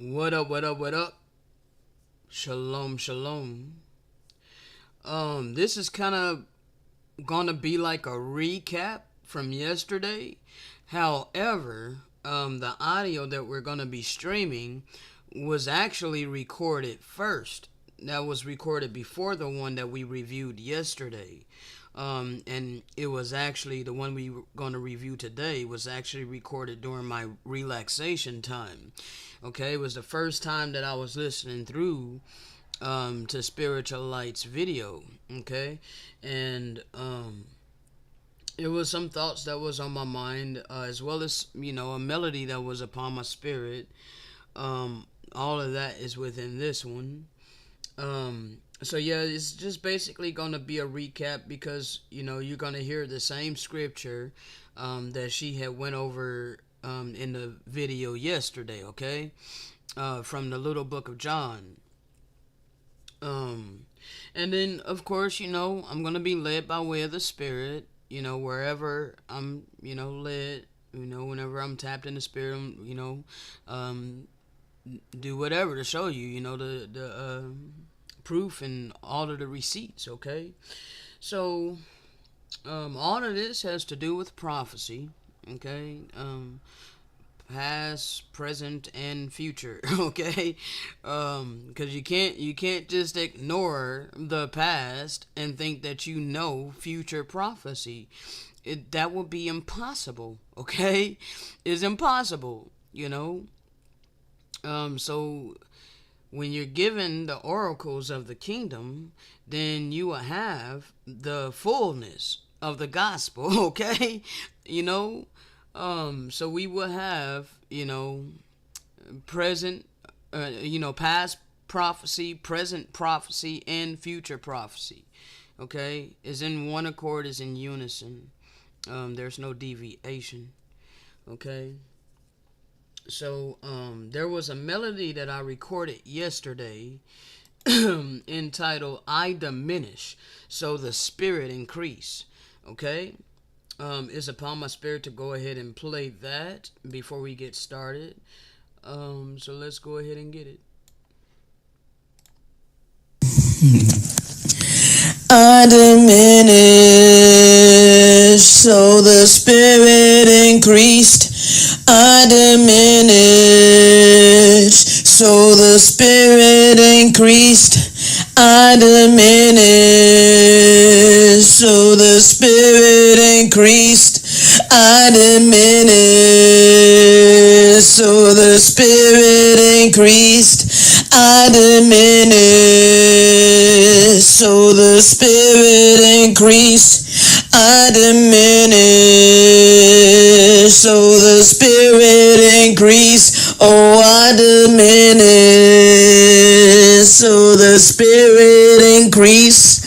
What up, what up, what up? Shalom, shalom. This is kind of gonna be like a recap from yesterday. However, the audio that we're gonna be streaming was actually recorded first. That was recorded before the one that we reviewed yesterday. And it was actually the one we were going to review today was actually recorded during my relaxation time. Okay, it was the first time that I was listening through to Spiritualite's video. Okay, and it was some thoughts that was on my mind, as well as a melody that was upon my spirit. All of that is within this one. So yeah, it's just basically gonna be a recap because you're gonna hear the same scripture that she had went over in the video yesterday. Okay, from the little book of John. And then of course I'm gonna be led by way of the Spirit. Wherever I'm led. Whenever I'm tapped in the Spirit, do whatever to show you. The proof and all of the receipts. Okay, so all of this has to do with prophecy. Okay, past, present, and future. Okay, because you can't just ignore the past and think that future prophecy. That would be impossible. Okay, it's impossible. So when you're given the oracles of the kingdom, then you will have the fullness of the gospel. Okay, so we will have present, past prophecy, present prophecy, and future prophecy. Okay, is in one accord, is in unison. There's no deviation. Okay. So there was a melody that I recorded yesterday entitled "I Diminish, so the Spirit Increase." Okay, it's upon my spirit to go ahead and play that before we get started. So let's go ahead and get it. I diminish, so the Spirit increased. I diminish, so the Spirit increased. I diminish, so the Spirit increased. I diminish, so the Spirit increased. I diminish, so the Spirit increased. I diminish, so the Spirit increase. Oh, I diminish, so the Spirit increase.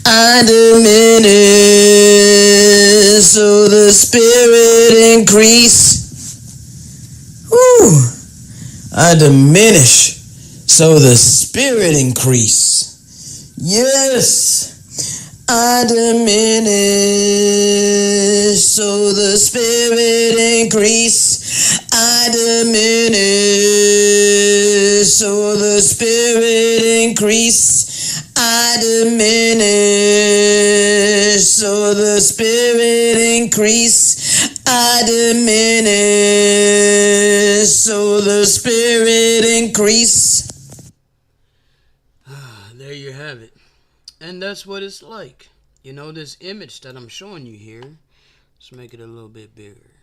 I diminish, so the Spirit increase. Woo! I diminish, so the Spirit increase. Yes! I diminish, so the Spirit increase. I diminish, so the Spirit increase. I diminish, so the Spirit increase. I diminish, so the Spirit increase. There you have it. And that's what it's like. This image that I'm showing you here. Let's make it a little bit bigger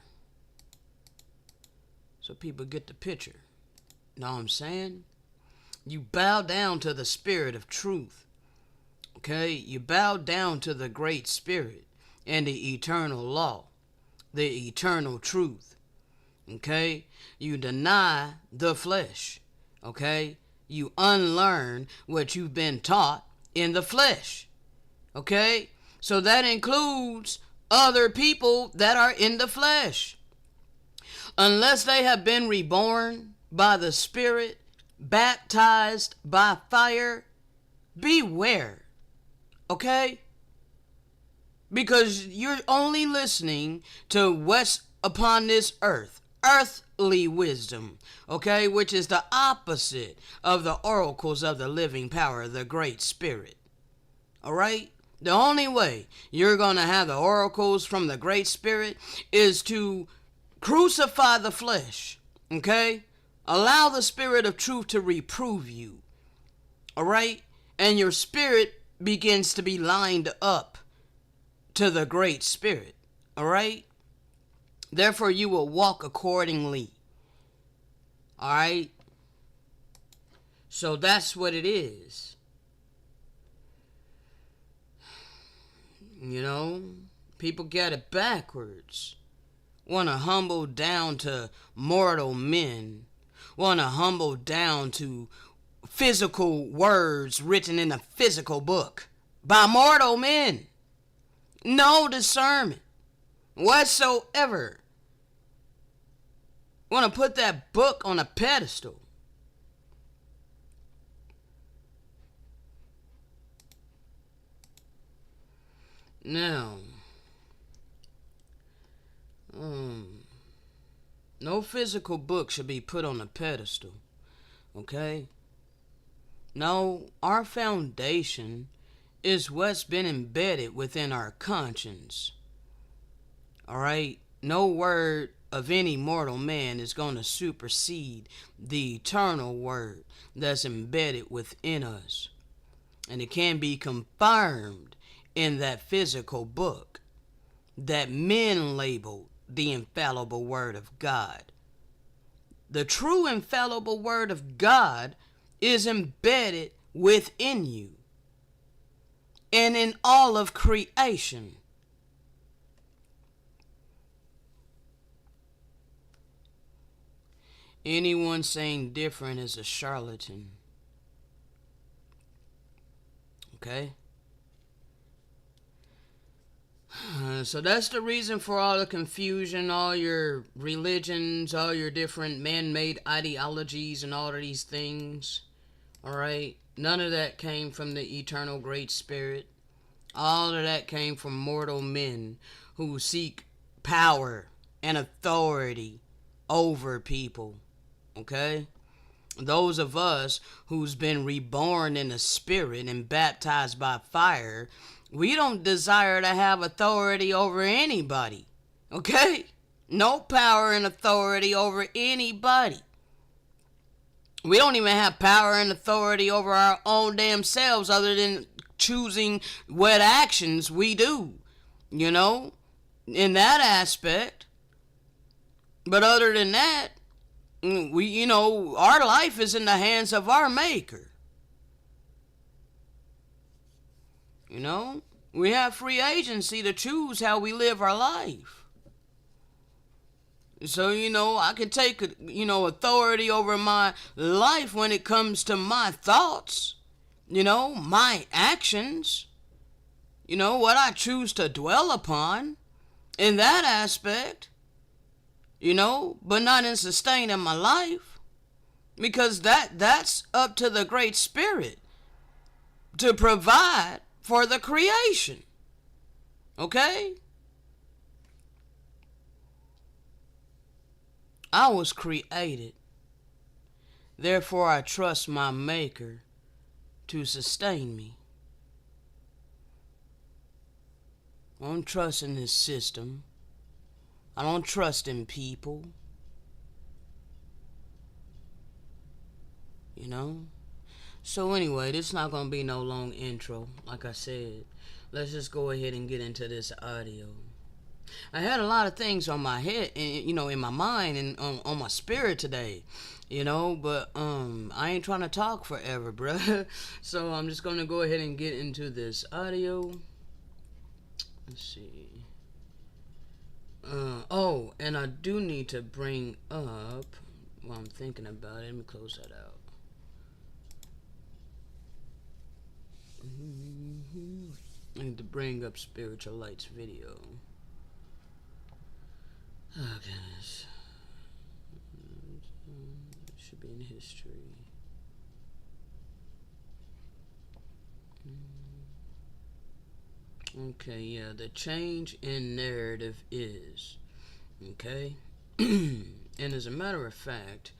so people get the picture. Know what I'm saying? You bow down to the Spirit of truth. Okay? You bow down to the Great Spirit and the eternal law, the eternal truth. Okay? You deny the flesh. Okay? You unlearn what you've been taught in the flesh. Okay? So that includes other people that are in the flesh. Unless they have been reborn by the Spirit, baptized by fire, beware. Okay? Because you're only listening to what's upon this earth. earthly wisdom, okay, which is the opposite of the oracles of the living power, the Great Spirit. All right? The only way you're going to have the oracles from the Great Spirit is to crucify the flesh, okay? Allow the Spirit of truth to reprove you, all right? And your spirit begins to be lined up to the Great Spirit, all right? Therefore, you will walk accordingly, all right? So that's what it is. You know, people get it backwards. Want to humble down to mortal men. Want to humble down to physical words written in a physical book by mortal men. No discernment whatsoever. Want to put that book on a pedestal. Now, no physical book should be put on a pedestal, okay? No, our foundation is what's been embedded within our conscience, all right? No word of any mortal man is going to supersede the eternal word that's embedded within us, and it can be confirmed in that physical book that men labeled the infallible word of God. The true infallible word of God is embedded within you and in all of creation. Anyone saying different is a charlatan. Okay? So that's the reason for all the confusion, all your religions, all your different man-made ideologies and all of these things. Alright? None of that came from the eternal Great Spirit. All of that came from mortal men who seek power and authority over people. Okay? Those of us who's been reborn in the Spirit and baptized by fire, we don't desire to have authority over anybody. Okay? No power and authority over anybody. We don't even have power and authority over our own damn selves other than choosing what actions we do. You know? In that aspect. But other than that, our life is in the hands of our Maker. You know, we have free agency to choose how we live our life. So, I can take, authority over my life when it comes to my thoughts, my actions, what I choose to dwell upon in that aspect, but not in sustaining my life, because that's up to the Great Spirit to provide for the creation. Okay? I was created. Therefore, I trust my Maker to sustain me. I don't trust in this system. I don't trust in people. So anyway, this is not going to be no long intro. Like I said, let's just go ahead and get into this audio. I had a lot of things on my head, in my mind and on my spirit today, but I ain't trying to talk forever, bruh. So I'm just going to go ahead and get into this audio. Let's see. And I do need to bring up, while I'm thinking about it, let me close that out. I need to bring up Spiritualite's video. Oh, goodness. It should be in history. Okay, yeah, the change in narrative is, okay? And as a matter of fact,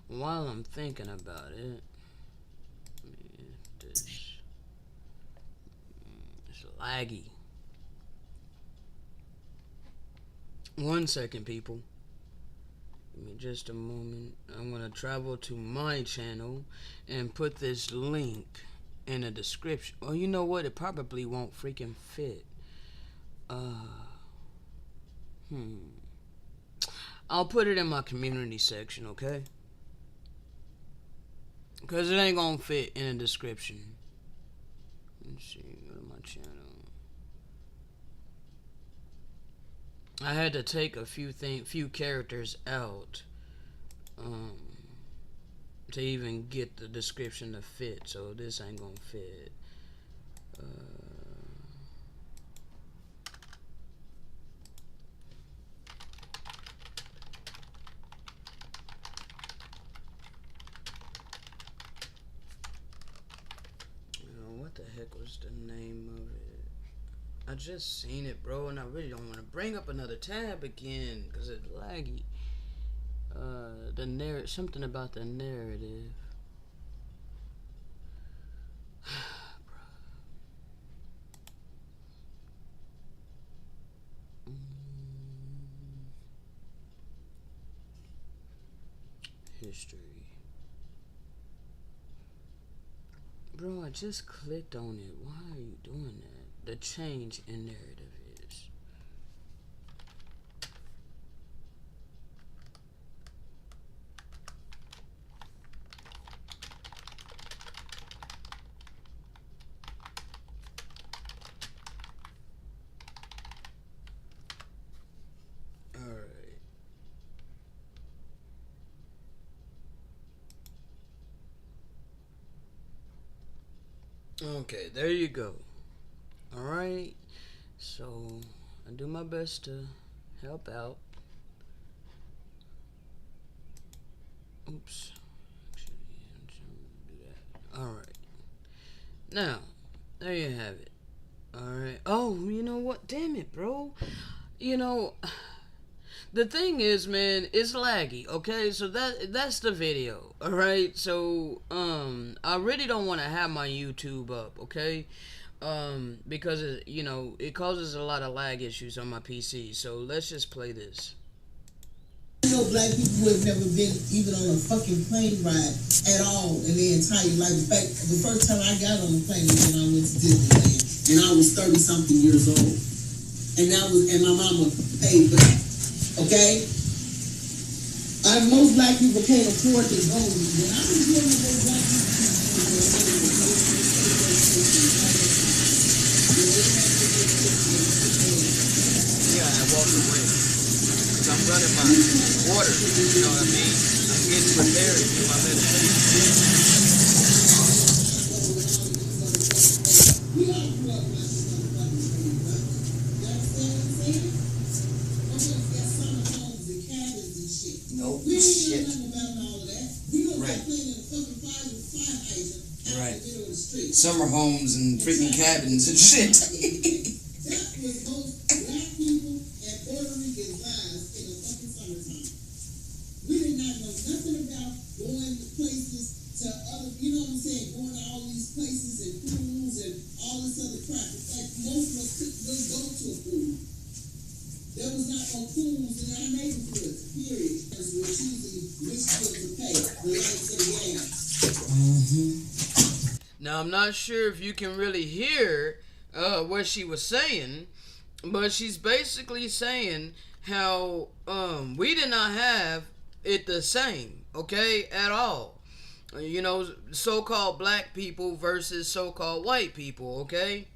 while I'm thinking about it, this it's laggy. 1 second, people. Give me just a moment. I'm gonna travel to my channel and put this link in the description. Well, you know what? It probably won't freaking fit. I'll put it in my community section, okay? Because it ain't gonna fit in the description. Let's see, go to my channel. I had to take a few characters out to even get the description to fit, so this ain't gonna fit. What the heck was the name of it? I just seen it, bro, and I really don't want to bring up another tab again because it's laggy. Something about the narrative. History. Bro, I just clicked on it. Why are you doing that? The change in narrative is. Alright. Okay, there you go. Alright. So, I do my best to help out. Oops. Alright. Now, there you have it. Alright. Oh, you know what? Damn it, bro. You know, the thing is, man, it's laggy, okay? So that's the video, alright? So, I really don't want to have my YouTube up, okay? Because, it causes a lot of lag issues on my PC. So, let's just play this. I know black people who have never been even on a fucking plane ride at all in their entire life. In fact, the first time I got on a plane was when I went to Disneyland, and I was 30-something years old. And my mama paid for that. Okay? Most black people can't afford to go. When I was dealing with those black people, Yeah, I walked away. Because I'm running my water, you know what I mean? I'm getting prepared to do my meditation. Nope. Shit. Right. Summer homes and freaking cabins and shit. That was most black people and Puerto Ricans' lives in the fucking summertime. We did not know nothing about going to places to other, you know what I'm saying, going to all these places and pools and all this other crap. In fact, most of us couldn't go to a pool. There was not no pools in our neighborhoods, period. Because we're choosing which bill to pay, the lights and the gas. Now, I'm not sure if you can really hear what she was saying, but she's basically saying how we did not have it the same, okay, at all. You know, so-called black people versus so-called white people, okay?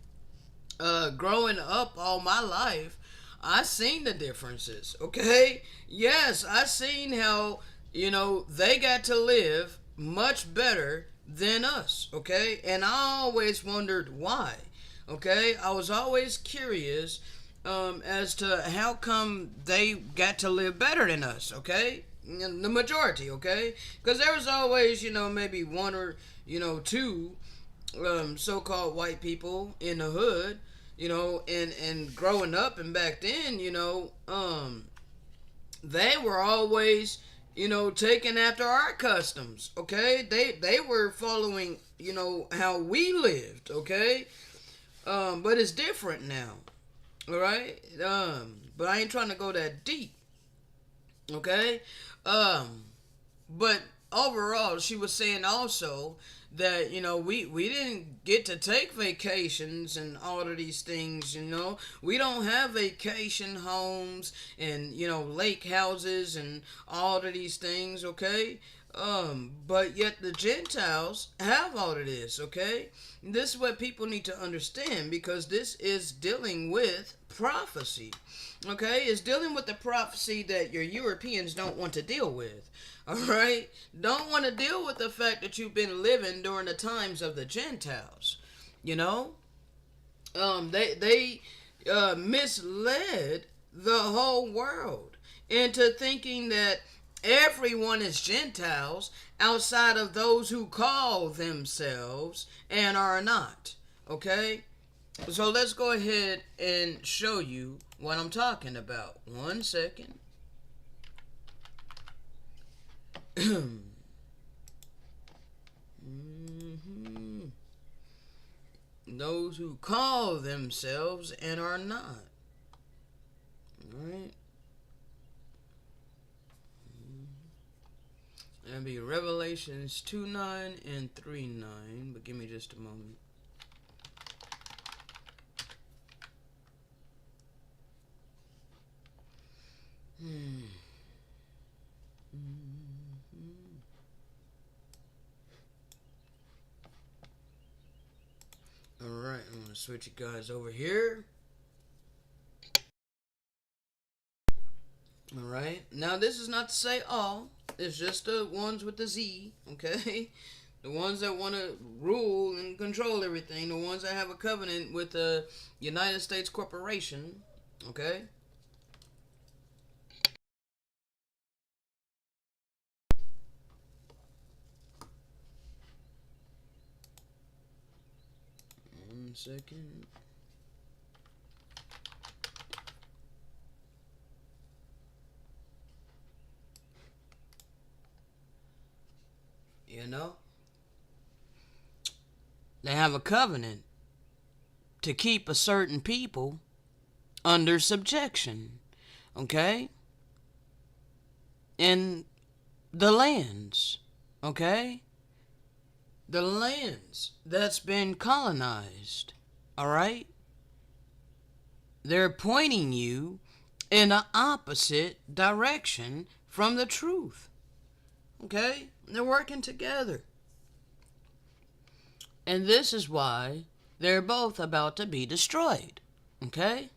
Growing up all my life, I seen the differences, okay? Yes, I seen how, they got to live much better than us, okay? And I always wondered why, okay? I was always curious as to how come they got to live better than us, okay? The majority, okay? Because there was always, maybe one or, two so-called white people in the hood, and growing up and back then, they were always, taking after our customs. Okay, they were following, how we lived. Okay, but it's different now. All right, but I ain't trying to go that deep. Okay, um, but overall, she was saying also that we didn't get to take vacations and all of these things. We don't have vacation homes and lake houses and all of these things. Okay, but yet the Gentiles have all of this. Okay, this is what people need to understand, because this is dealing with prophecy. Okay, it's dealing with the prophecy that your Europeans don't want to deal with. All right, don't want to deal with the fact that you've been living during the times of the Gentiles. You know, they misled the whole world into thinking that everyone is Gentiles outside of those who call themselves and are not. Okay, so let's go ahead and show you what I'm talking about. 1 second. Mhm. Those who call themselves and are not. Alright. That'll be Revelations 2:9 and 3:9. But give me just a moment. Alright, I'm going to switch you guys over here. Alright, now this is not to say all. It's just the ones with the Z, okay? The ones that want to rule and control everything. The ones that have a covenant with the United States Corporation, okay? One second. They have a covenant to keep a certain people under subjection, okay? In the lands, okay? The lands that's been colonized, all right? They're pointing you in the opposite direction from the truth, okay? They're working together. And this is why they're both about to be destroyed, okay?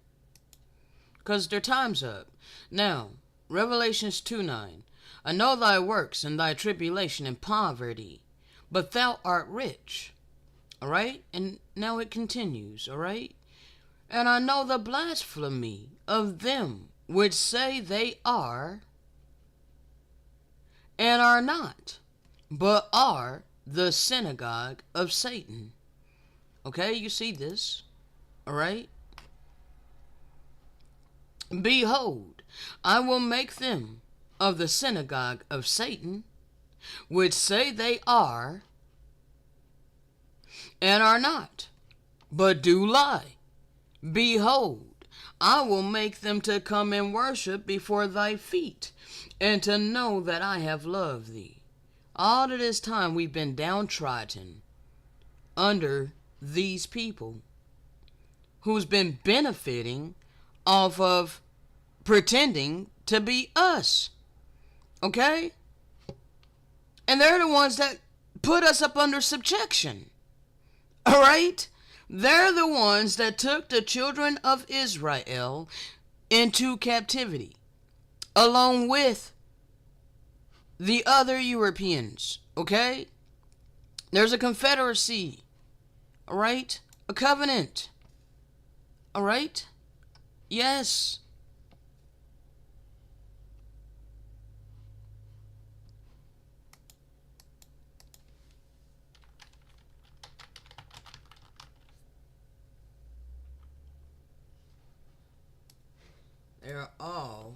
Because their time's up. Now, Revelations 2:9. I know thy works and thy tribulation and poverty, but thou art rich. All right? And now it continues, all right? And I know the blasphemy of them which say they are and are not, but are the synagogue of Satan. Okay, you see this, all right? Behold, I will make them of the synagogue of Satan, which say they are and are not, but do lie. Behold, I will make them to come and worship before thy feet, and to know that I have loved thee. All of this time we've been downtrodden under these people who's been benefiting off of pretending to be us. Okay? And they're the ones that put us up under subjection. All right? They're the ones that took the children of Israel into captivity, along with the other Europeans. Okay? There's a confederacy. All right? A covenant. All right? Yes. They're all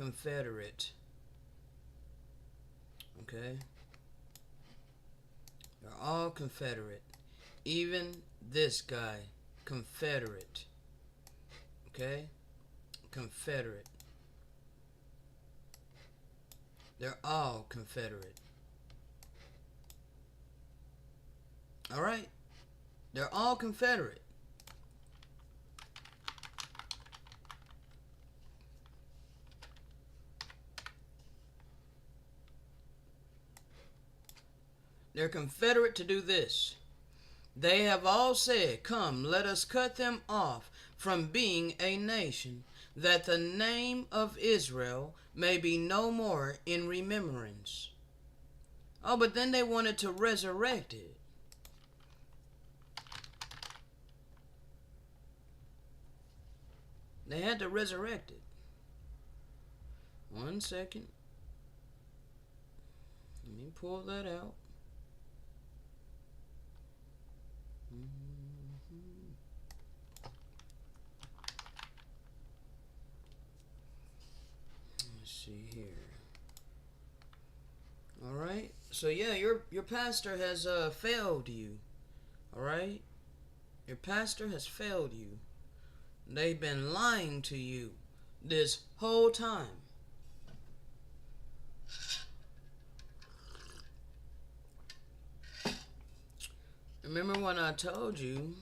Confederate. Okay? They're all Confederate. Even this guy, Confederate. Okay? Confederate. They're all Confederate. Alright? They're all Confederate. They're Confederate to do this. They have all said, "Come, let us cut them off from being a nation, that the name of Israel may be no more in remembrance." Oh, but then they wanted to resurrect it. They had to resurrect it. 1 second. Let me pull that out. Let's see here. All right. So yeah, your pastor has failed you. All right. Your pastor has failed you. They've been lying to you this whole time. Remember when I told you?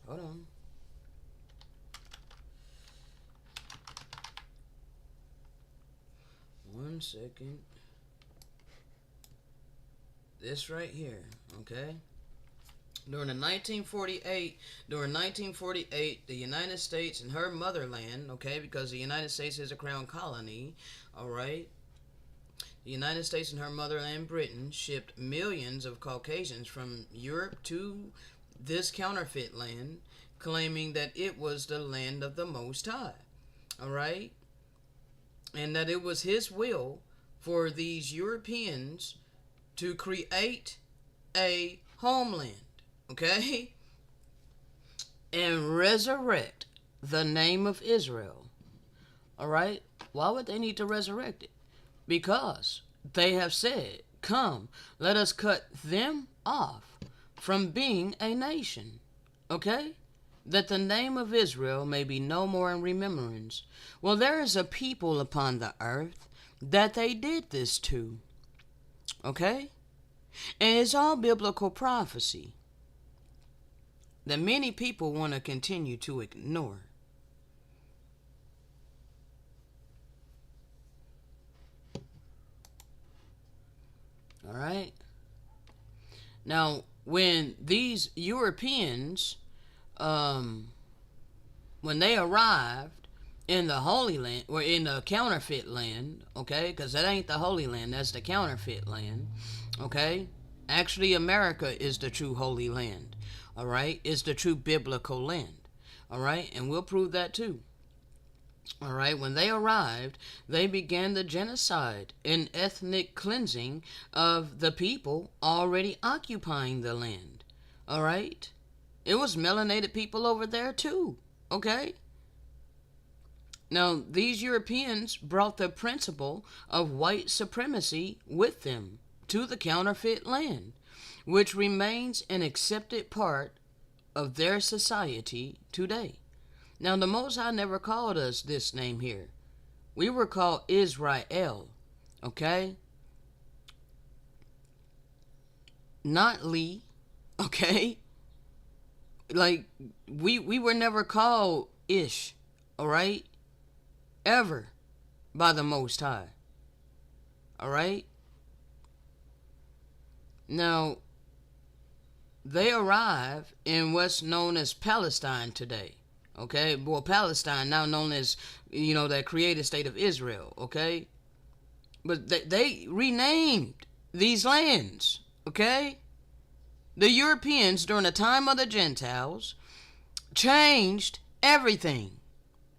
Hold on. One second. This right here, okay? During 1948, the United States and her motherland, okay, because the United States is a crown colony, all right? The United States and her motherland, Britain, shipped millions of Caucasians from Europe to this counterfeit land, claiming that it was the land of the Most High, all right? And that it was his will for these Europeans to create a homeland, okay? And resurrect the name of Israel, all right? Why would they need to resurrect it? Because they have said, "Come, let us cut them off from being a nation." Okay? That the name of Israel may be no more in remembrance. Well, there is a people upon the earth that they did this to. Okay? And it's all biblical prophecy that many people want to continue to ignore. All right. Now, when these Europeans, when they arrived in the Holy Land, or in the counterfeit land, okay, because that ain't the Holy Land, that's the counterfeit land, okay? Actually, America is the true Holy Land, all right? It's the true biblical land, all right? And we'll prove that too. All right, when they arrived, they began the genocide and ethnic cleansing of the people already occupying the land. All right, it was melanated people over there too. Okay. Now, these Europeans brought the principle of white supremacy with them to the counterfeit land, which remains an accepted part of their society today. Now, the Most High never called us this name here. We were called Israel, okay? Not Lee, okay? Like, we were never called Ish, all right? Ever by the Most High, all right? Now, they arrive in what's known as Palestine today. Okay, well, Palestine, now known as, the created state of Israel, okay? But they renamed these lands, okay? The Europeans, during the time of the Gentiles, changed everything.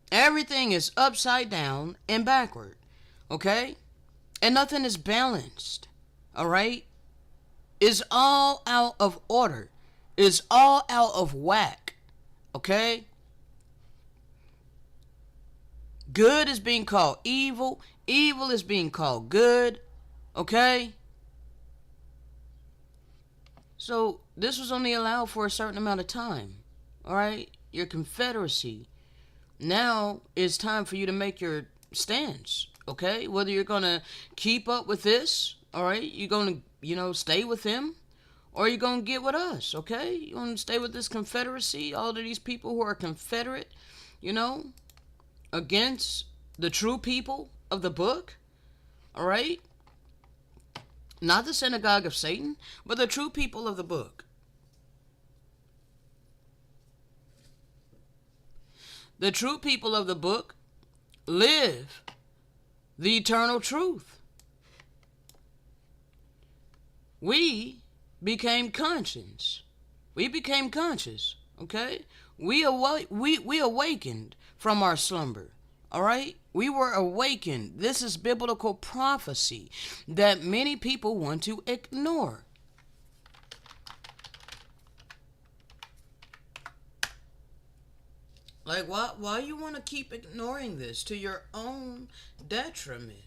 Everything is upside down and backward, okay? And nothing is balanced, all right? It's all out of order. It's all out of whack, okay? Good is being called evil. Evil is being called good. Okay? So this was only allowed for a certain amount of time. Alright? Your confederacy. Now it's time for you to make your stance. Okay? Whether you're going to keep up with this. Alright? You're going to, stay with him. Or you're going to get with us. Okay? You're going to stay with this confederacy. All of these people who are confederate. Against the true people of the book. Alright? Not the synagogue of Satan, but the true people of the book. The true people of the book live the eternal truth. We became conscious. We became conscious, okay? We awakened from our slumber. All right? We were awakened. This is biblical prophecy that many people want to ignore. Like, why you want to keep ignoring this to your own detriment?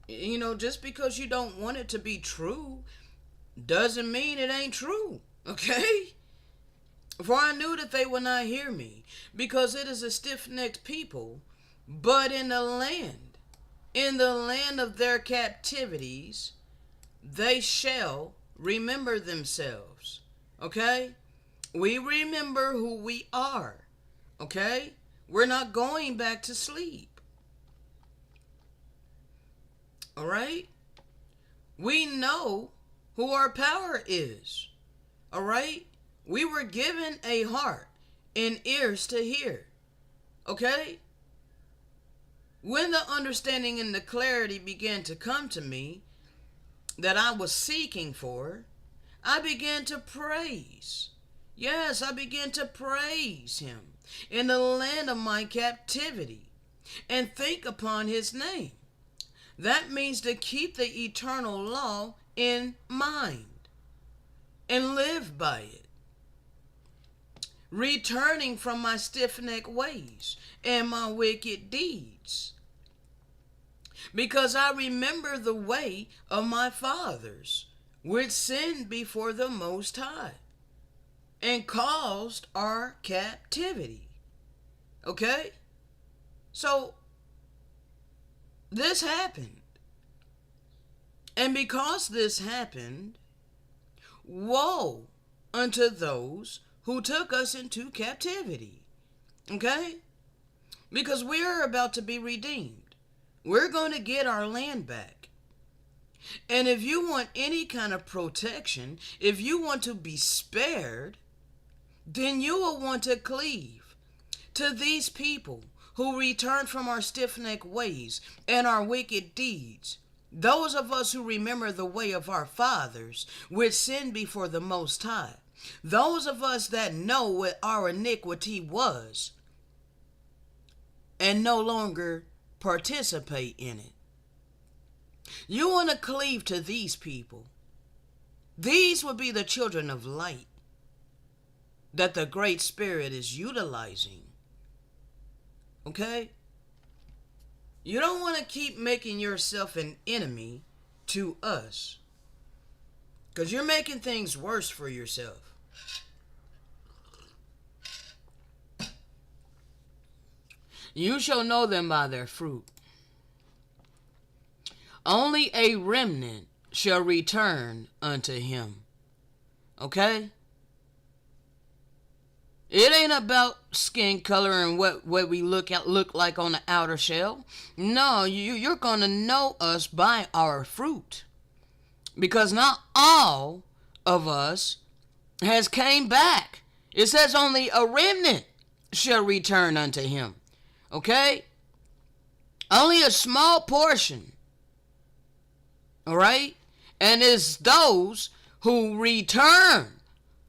Just because you don't want it to be true doesn't mean it ain't true. Okay? For I knew that they would not hear me, because it is a stiff-necked people, but in the land of their captivities, they shall remember themselves. Okay? We remember who we are. Okay? We're not going back to sleep. Alright? We know who our power is. Alright? We were given a heart and ears to hear. Okay? When the understanding and the clarity began to come to me that I was seeking for, I began to praise. Yes, I began to praise him in the land of my captivity and think upon his name. That means to keep the eternal law in mind and live by it. Returning from my stiff-necked ways and my wicked deeds. Because I remember the way of my fathers, which sinned before the Most High, and caused our captivity. Okay? So, this happened. And because this happened, woe unto those who took us into captivity. Okay? Because we're about to be redeemed. We're going to get our land back. And if you want any kind of protection, if you want to be spared, then you will want to cleave to these people who return from our stiff-necked ways and our wicked deeds. Those of us who remember the way of our fathers, which sinned before the Most High. Those of us that know what our iniquity was and no longer participate in it. You want to cleave to these people. These would be the children of light that the Great Spirit is utilizing. Okay? You don't want to keep making yourself an enemy to us, because you're making things worse for yourself. You shall know them by their fruit. Only a remnant shall return unto him. Okay? It ain't about skin color and what we look like on the outer shell. No, you're going to know us by our fruit. Because not all of us has came back. It says only a remnant shall return unto him. Okay? Only a small portion. Alright? And it's those who return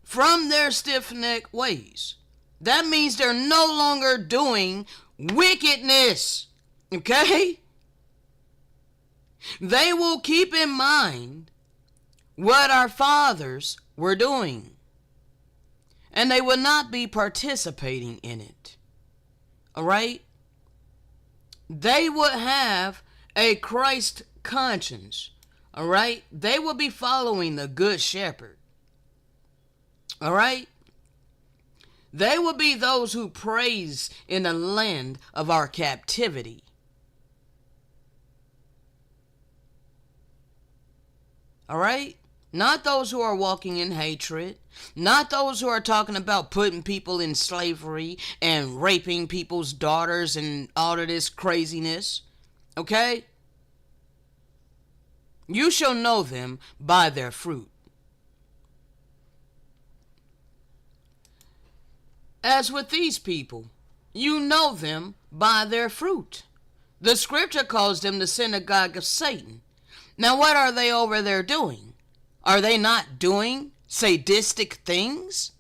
from their stiff-necked ways. That means they're no longer doing wickedness. Okay? They will keep in mind what our fathers were doing. And they will not be participating in it. Alright? they would have a Christ conscience. All right? They will be following the Good Shepherd. All right? They will be those who praise in the land of our captivity. All right? Not those who are walking in hatred. Not those who are talking about putting people in slavery and raping people's daughters and all of this craziness. Okay? You shall know them by their fruit. As with these people, you know them by their fruit. The scripture calls them the synagogue of Satan. Now, what are they over there doing? Are they not doing sadistic things?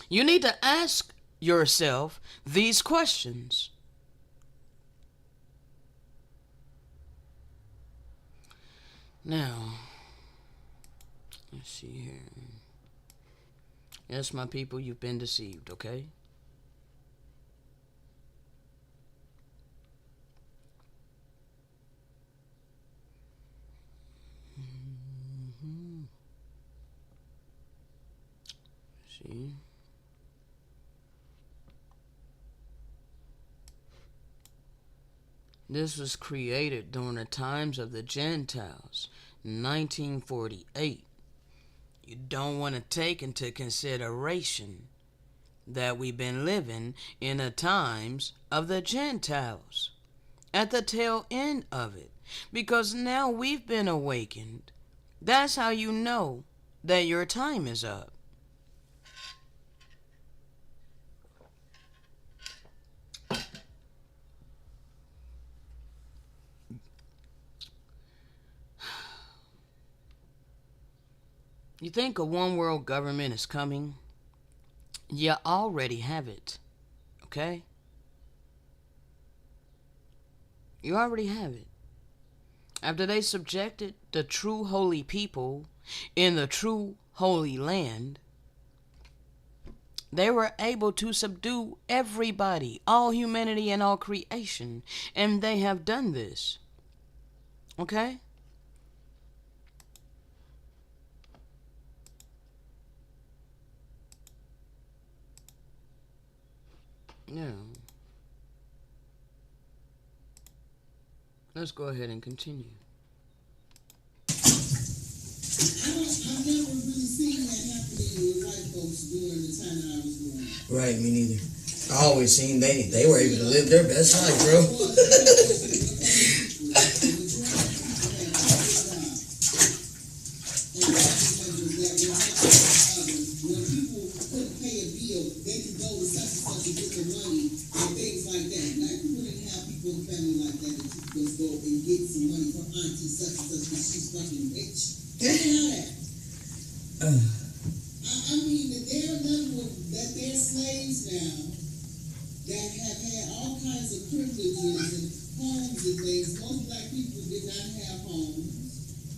You need to ask yourself these questions. Now, let's see here. Yes, my people, you've been deceived, okay? See? This was created during the times of the Gentiles, 1948. You don't want to take into consideration that we've been living in the times of the Gentiles, at the tail end of it, because now we've been awakened. That's how you know that your time is up. You think a one world government is coming? You already have it. Okay? You already have it. After they subjected the true holy people in the true holy land, they were able to subdue everybody, all humanity and all creation. And they have done this. Okay? Yeah. Let's go ahead and continue. I've never really seen that happening with white folks during the time that I was growing up. Right, me neither. I always seen they were able to live their best life, bro. When people couldn't pay a bill, they could go to such and such and get their money and things like that. Black people didn't have people in family like that you could just go and get some money from auntie such and such because she's fucking rich. They didn't have that. I mean, that their level of, that they're slaves now that have had all kinds of privileges and homes and things. Most black people did not have homes.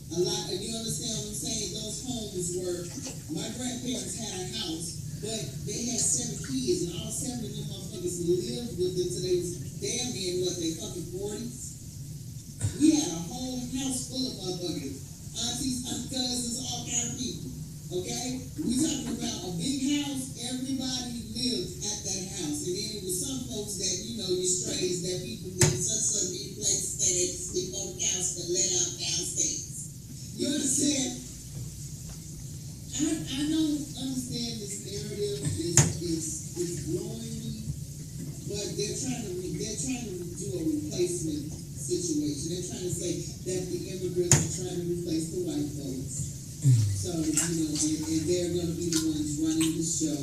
A lot, you understand what I'm saying? Those homes were, my grandparents had a house, but they had 7 kids, and all 7 of them motherfuckers lived with them till they was damn near, what, they fucking 40s? We had a whole house full of motherfuckers. Aunties, cousins, all kind of people. Okay? We talking about a big house, everybody lived at that house. And then it was some folks that, you know, you strays that people did such big places that they sleep on the couch to let out downstairs. You understand? I don't understand this narrative is blowing me, but they're trying to do a replacement situation. They're trying to say that the immigrants are trying to replace the white folks. So, you know, and they're going to be the ones running the show.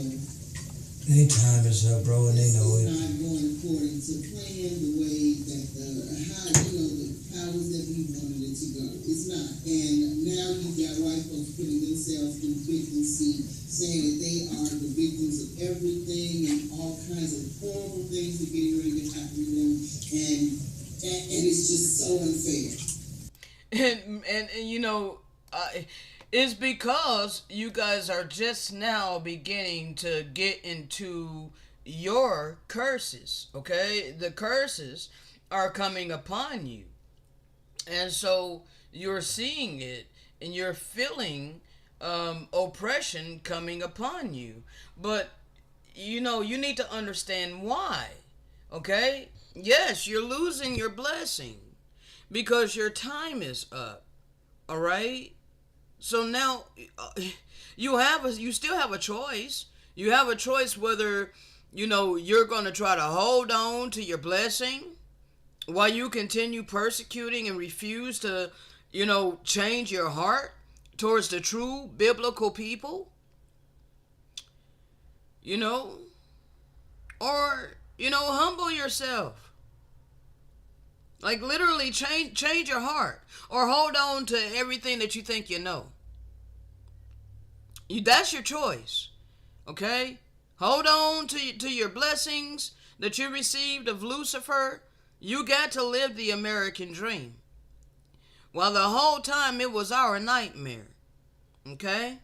Their time is up, bro, and they know it. It's not going according to plan, the way that the powers that we wanted it to go. It's not. And now you've got white folks putting themselves in the victim seat, saying that they are the victims of everything and all kinds of horrible things that are getting ready to happen to them. And it's just so unfair. And you know, it's because you guys are just now beginning to get into your curses. Okay, the curses are coming upon you, and so you're seeing it and you're feeling oppression coming upon you. But you need to understand why. Okay, yes, you're losing your blessing because your time is up. All right. So now you still have a choice. You have a choice whether you're going to try to hold on to your blessing while you continue persecuting and refuse to change your heart towards the true biblical people, you know, or humble yourself. Like literally change your heart or hold on to everything that you think you know. That's your choice. Okay? Hold on to your blessings that you received of Lucifer. You got to live the American dream. While the whole time it was our nightmare. Okay?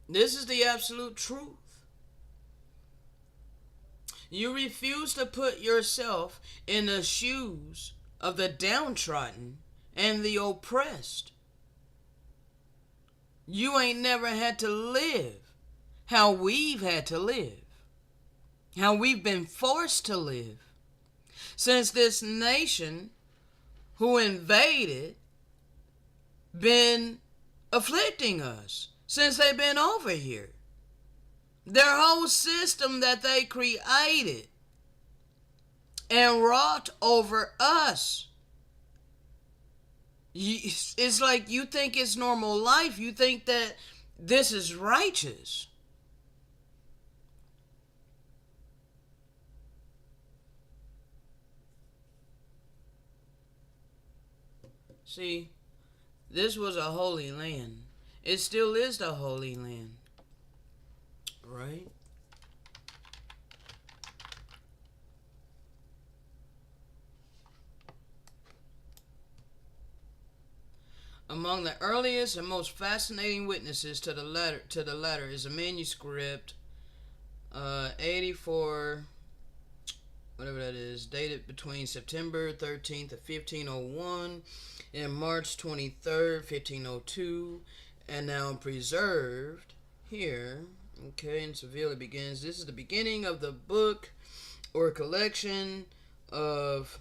This is the absolute truth. You refuse to put yourself in the shoes of the downtrodden and the oppressed. You ain't never had to live how we've had to live, how we've been forced to live. Since this nation who invaded been afflicting us, since they've been over here. Their whole system that they created and wrought over us. It's like you think it's normal life. You think that this is righteous. See, this was a holy land. It still is the holy land. Right? Among the earliest and most fascinating witnesses to the letter is a manuscript, 84, whatever that is, dated between September 13th of 1501 and March 23rd, 1502, and now preserved here. Okay, and Seville begins. This is the beginning of the book or collection of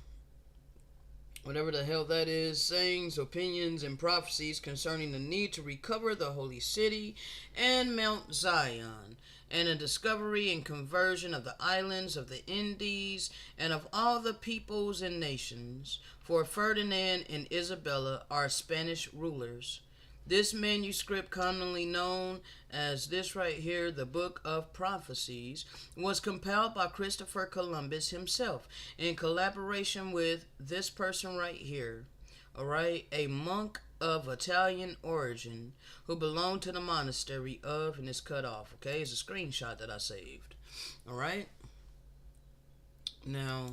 whatever the hell that is, sayings, opinions, and prophecies concerning the need to recover the holy city and Mount Zion, and the discovery and conversion of the islands of the Indies and of all the peoples and nations, for Ferdinand and Isabella are Spanish rulers. This manuscript, commonly known as this right here, the Book of Prophecies, was compiled by Christopher Columbus himself in collaboration with this person right here, all right, a monk of Italian origin who belonged to the monastery of, and it's cut off, okay? It's a screenshot that I saved, all right? Now,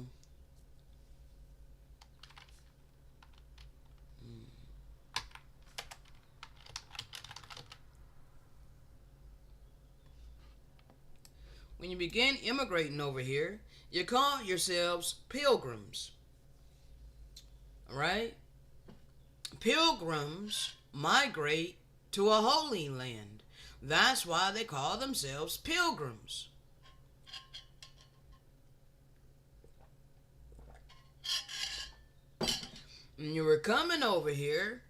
when you begin immigrating over here, you call yourselves pilgrims. Alright? Pilgrims migrate to a holy land. That's why they call themselves pilgrims. And you were coming over here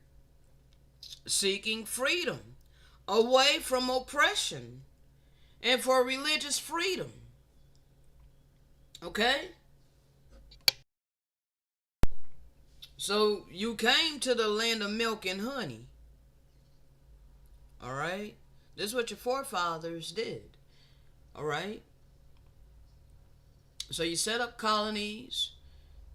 seeking freedom, away from oppression, and for religious freedom. Okay? So you came to the land of milk and honey. Alright? This is what your forefathers did. Alright? So you set up colonies,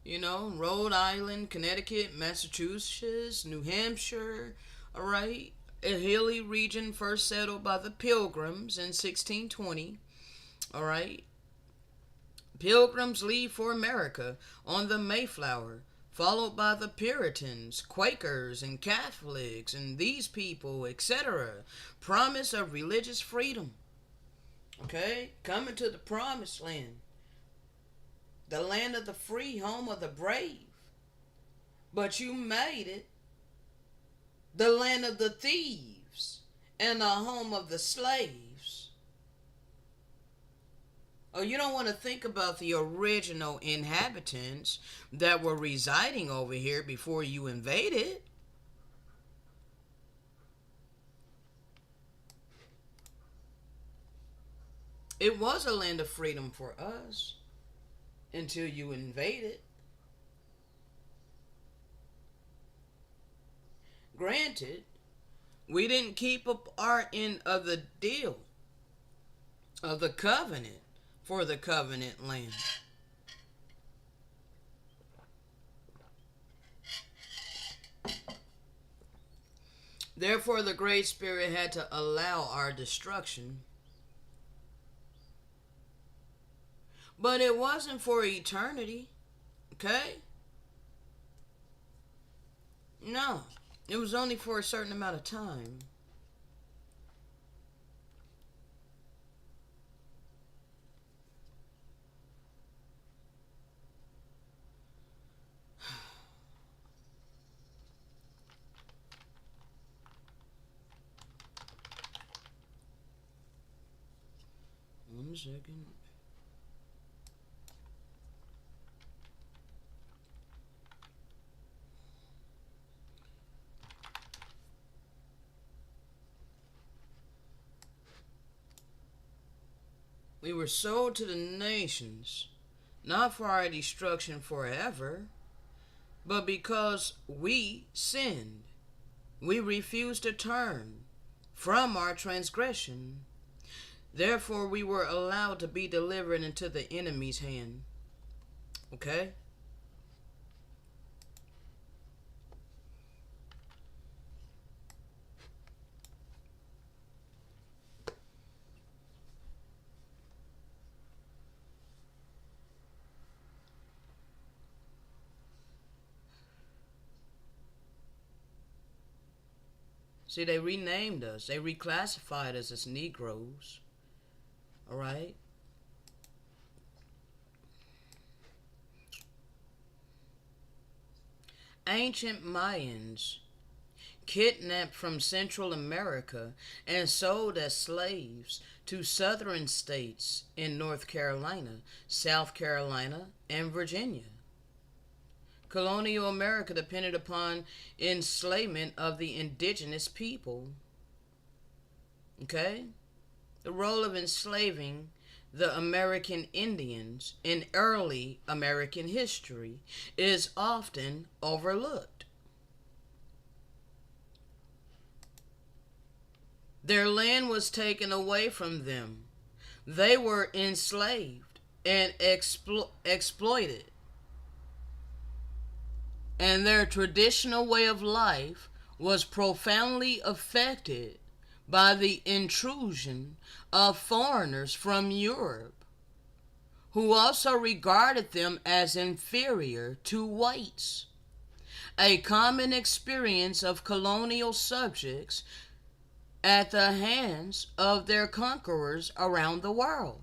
Rhode Island, Connecticut, Massachusetts, New Hampshire, alright? A hilly region first settled by the Pilgrims in 1620. Alright? Pilgrims leave for America on the Mayflower, followed by the Puritans, Quakers, and Catholics, and these people, etc. Promise of religious freedom. Okay? Coming to the promised land. The land of the free, home of the brave. But you made it the land of the thieves and the home of the slaves. Oh, you don't want to think about the original inhabitants that were residing over here before you invaded. It was a land of freedom for us until you invaded. Granted, we didn't keep up our end of the deal of the covenant for the covenant land. Therefore, the Great Spirit had to allow our destruction. But it wasn't for eternity. Okay? No. It was only for a certain amount of time. One second. We were sold to the nations, not for our destruction forever, but because we sinned. We refused to turn from our transgression. Therefore, we were allowed to be delivered into the enemy's hand. Okay? See, they renamed us. They reclassified us as Negroes. All right? Ancient Mayans, kidnapped from Central America and sold as slaves to southern states in North Carolina, South Carolina, and Virginia. Colonial America depended upon enslavement of the indigenous people. Okay? The role of enslaving the American Indians in early American history is often overlooked. Their land was taken away from them. They were enslaved and exploited. And their traditional way of life was profoundly affected by the intrusion of foreigners from Europe, who also regarded them as inferior to whites. A common experience of colonial subjects at the hands of their conquerors around the world.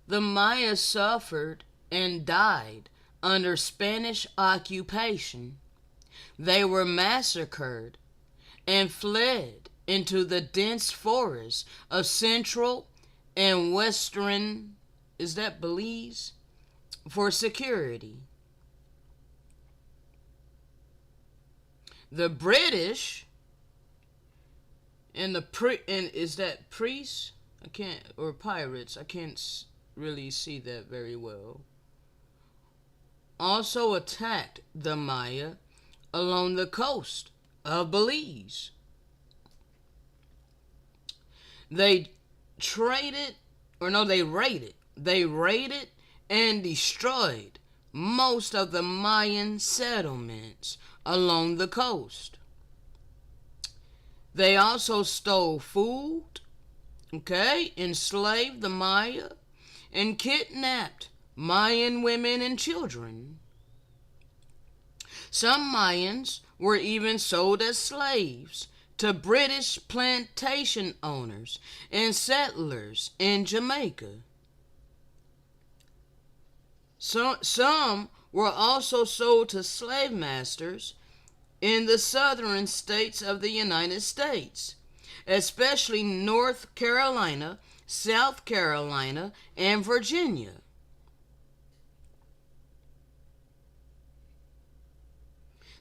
The Maya suffered and died under Spanish occupation. They were massacred and fled into the dense forests of central and western, is that Belize, for security. The British and is that priests? I can't, or pirates? I can't really see that very well. Also attacked the Maya along the coast of Belize. They raided and destroyed most of the Mayan settlements along the coast. They also stole food, okay, enslaved the Maya, and kidnapped Mayan women and children. Some Mayans were even sold as slaves to British plantation owners and settlers in Jamaica. Some were also sold to slave masters in the southern states of the United States, especially North Carolina, South Carolina, and Virginia.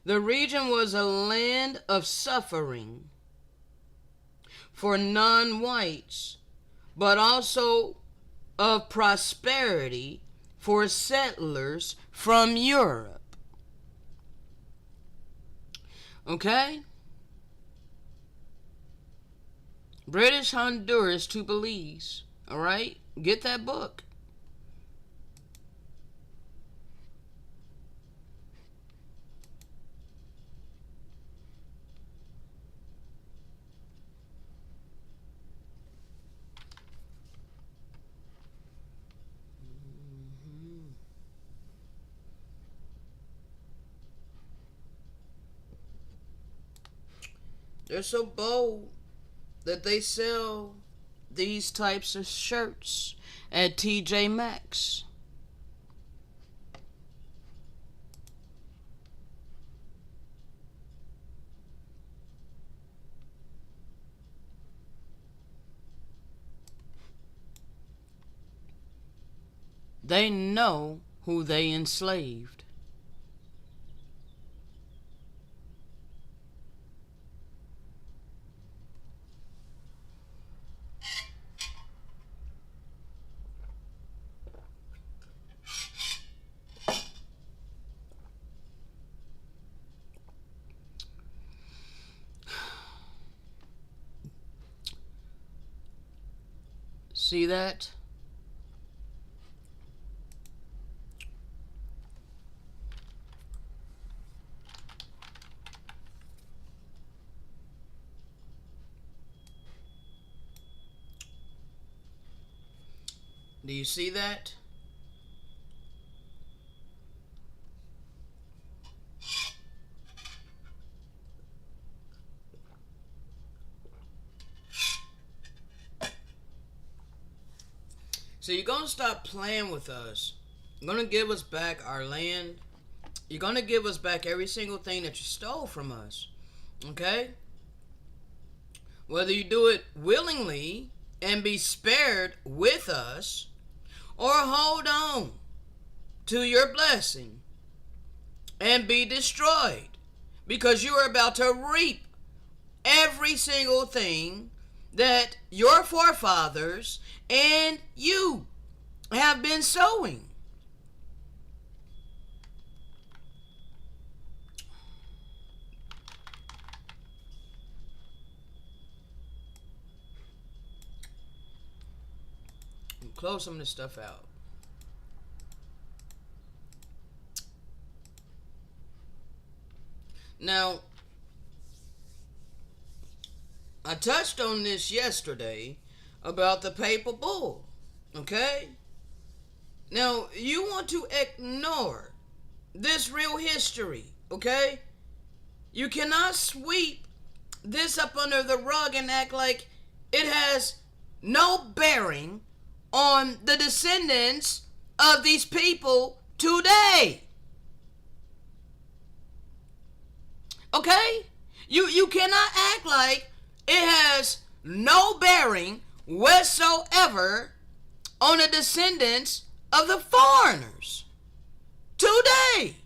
The region was a land of suffering for non-whites, but also of prosperity for settlers from Europe. Okay? British Honduras to Belize. All right? Get that book. They're so bold that they sell these types of shirts at TJ Maxx. They know who they enslaved. See that? Do you see that? So you're going to stop playing with us. You're going to give us back our land. You're going to give us back every single thing that you stole from us. Okay? Whether you do it willingly and be spared with us, or hold on to your blessing and be destroyed, because you are about to reap every single thing that your forefathers and you have been sowing. Close some of this stuff out. Now, I touched on this yesterday about the papal bull. Okay? Now, you want to ignore this real history. Okay? You cannot sweep this up under the rug and act like it has no bearing on the descendants of these people today. Okay? You cannot act like it has no bearing whatsoever on the descendants of the foreigners today.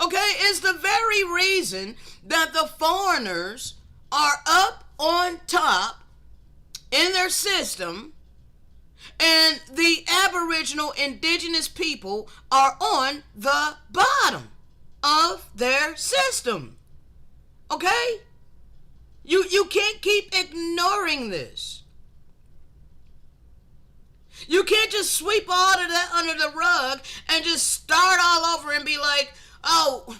Okay? It's the very reason that the foreigners are up on top in their system, and the Aboriginal indigenous people are on the bottom of their system. Okay? You can't keep ignoring this. You can't just sweep all of that under the rug and just start all over and be like, oh,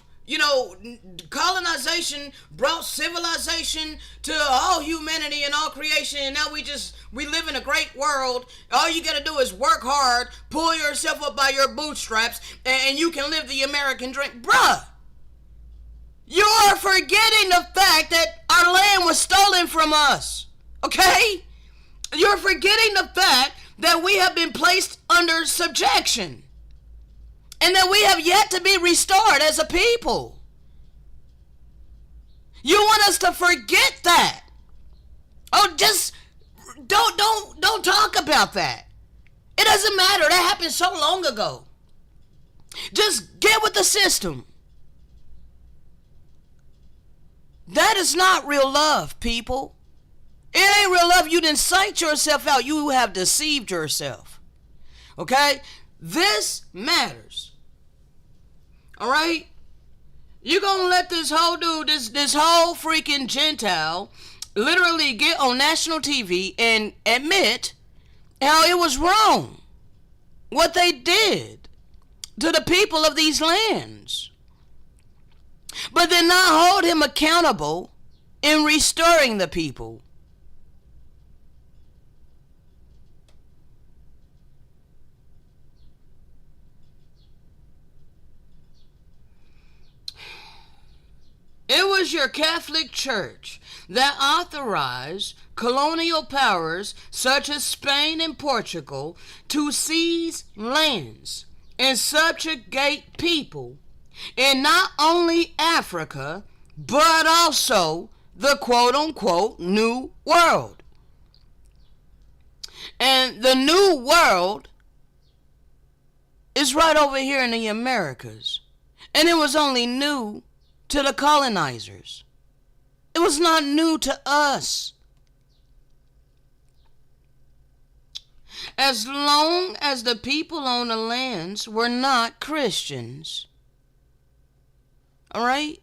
colonization brought civilization to all humanity and all creation, and now we live in a great world. All you gotta do is work hard, pull yourself up by your bootstraps, and you can live the American dream. Bruh, you are forgetting the fact that our land was stolen from us. Okay? You're forgetting the fact that we have been placed under subjection, and that we have yet to be restored as a people. You want us to forget that? Oh, just don't talk about that. It doesn't matter. That happened so long ago. Just get with the system. That is not real love, people. It ain't real love. You didn't psych yourself out. You have deceived yourself. Okay? This matters. Alright? You're gonna let this whole dude, this whole freaking Gentile, literally get on national TV and admit how it was wrong what they did to the people of these lands, but then not hold him accountable in restoring the people. It was your Catholic Church that authorized colonial powers such as Spain and Portugal to seize lands and subjugate people in not only Africa, but also the quote-unquote New World. And the New World is right over here in the Americas. And it was only new to the colonizers. It was not new to us. As long as the people on the lands were not Christians. Alright?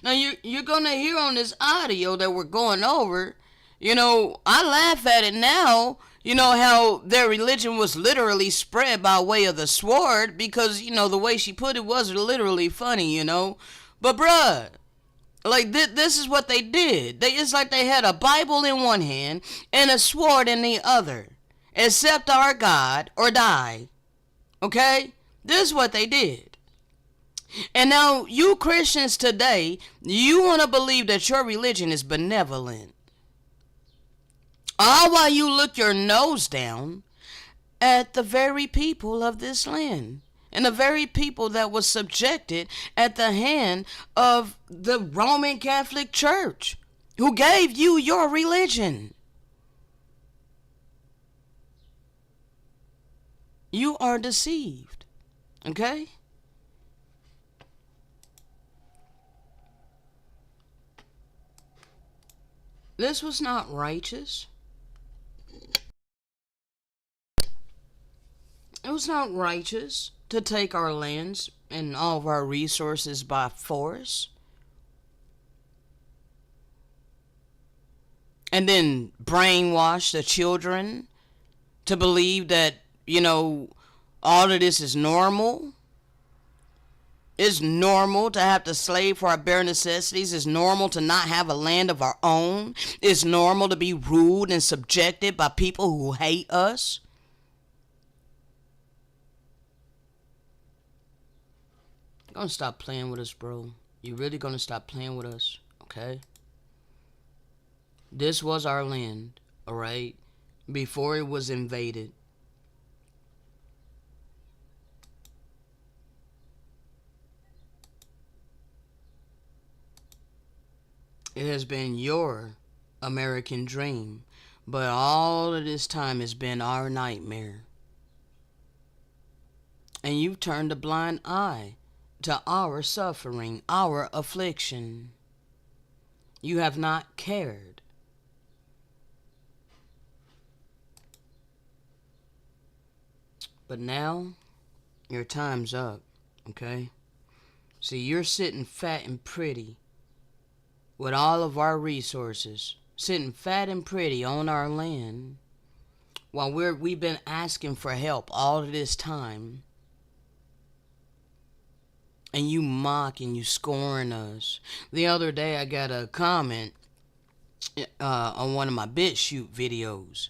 Now you're going to hear on this audio that we're going over, I laugh at it now. How their religion was literally spread by way of the sword, because, the way she put it was literally funny, But bruh, like this is what they did. It's like they had a Bible in one hand and a sword in the other. Accept our God or die. Okay? This is what they did. And now you Christians today, you want to believe that your religion is benevolent. All while you look your nose down at the very people of this land, and the very people that was subjected at the hand of the Roman Catholic Church, who gave you your religion. You are deceived. Okay? This was not righteous. It was not righteous to take our lands and all of our resources by force. And then brainwash the children to believe that, all of this is normal. It's normal to have to slave for our bare necessities. It's normal to not have a land of our own. It's normal to be ruled and subjected by people who hate us. You're gonna stop playing with us, bro. You really gonna stop playing with us, okay? This was our land, alright? Before it was invaded. It has been your American dream, but all of this time has been our nightmare. And you've turned a blind eye to our suffering, our affliction. You have not cared. But now, your time's up, okay? See, you're sitting fat and pretty with all of our resources, sitting fat and pretty on our land, while we've been asking for help all of this time. and you mock and you scorn us. The other day I got a comment on one of my BitChute videos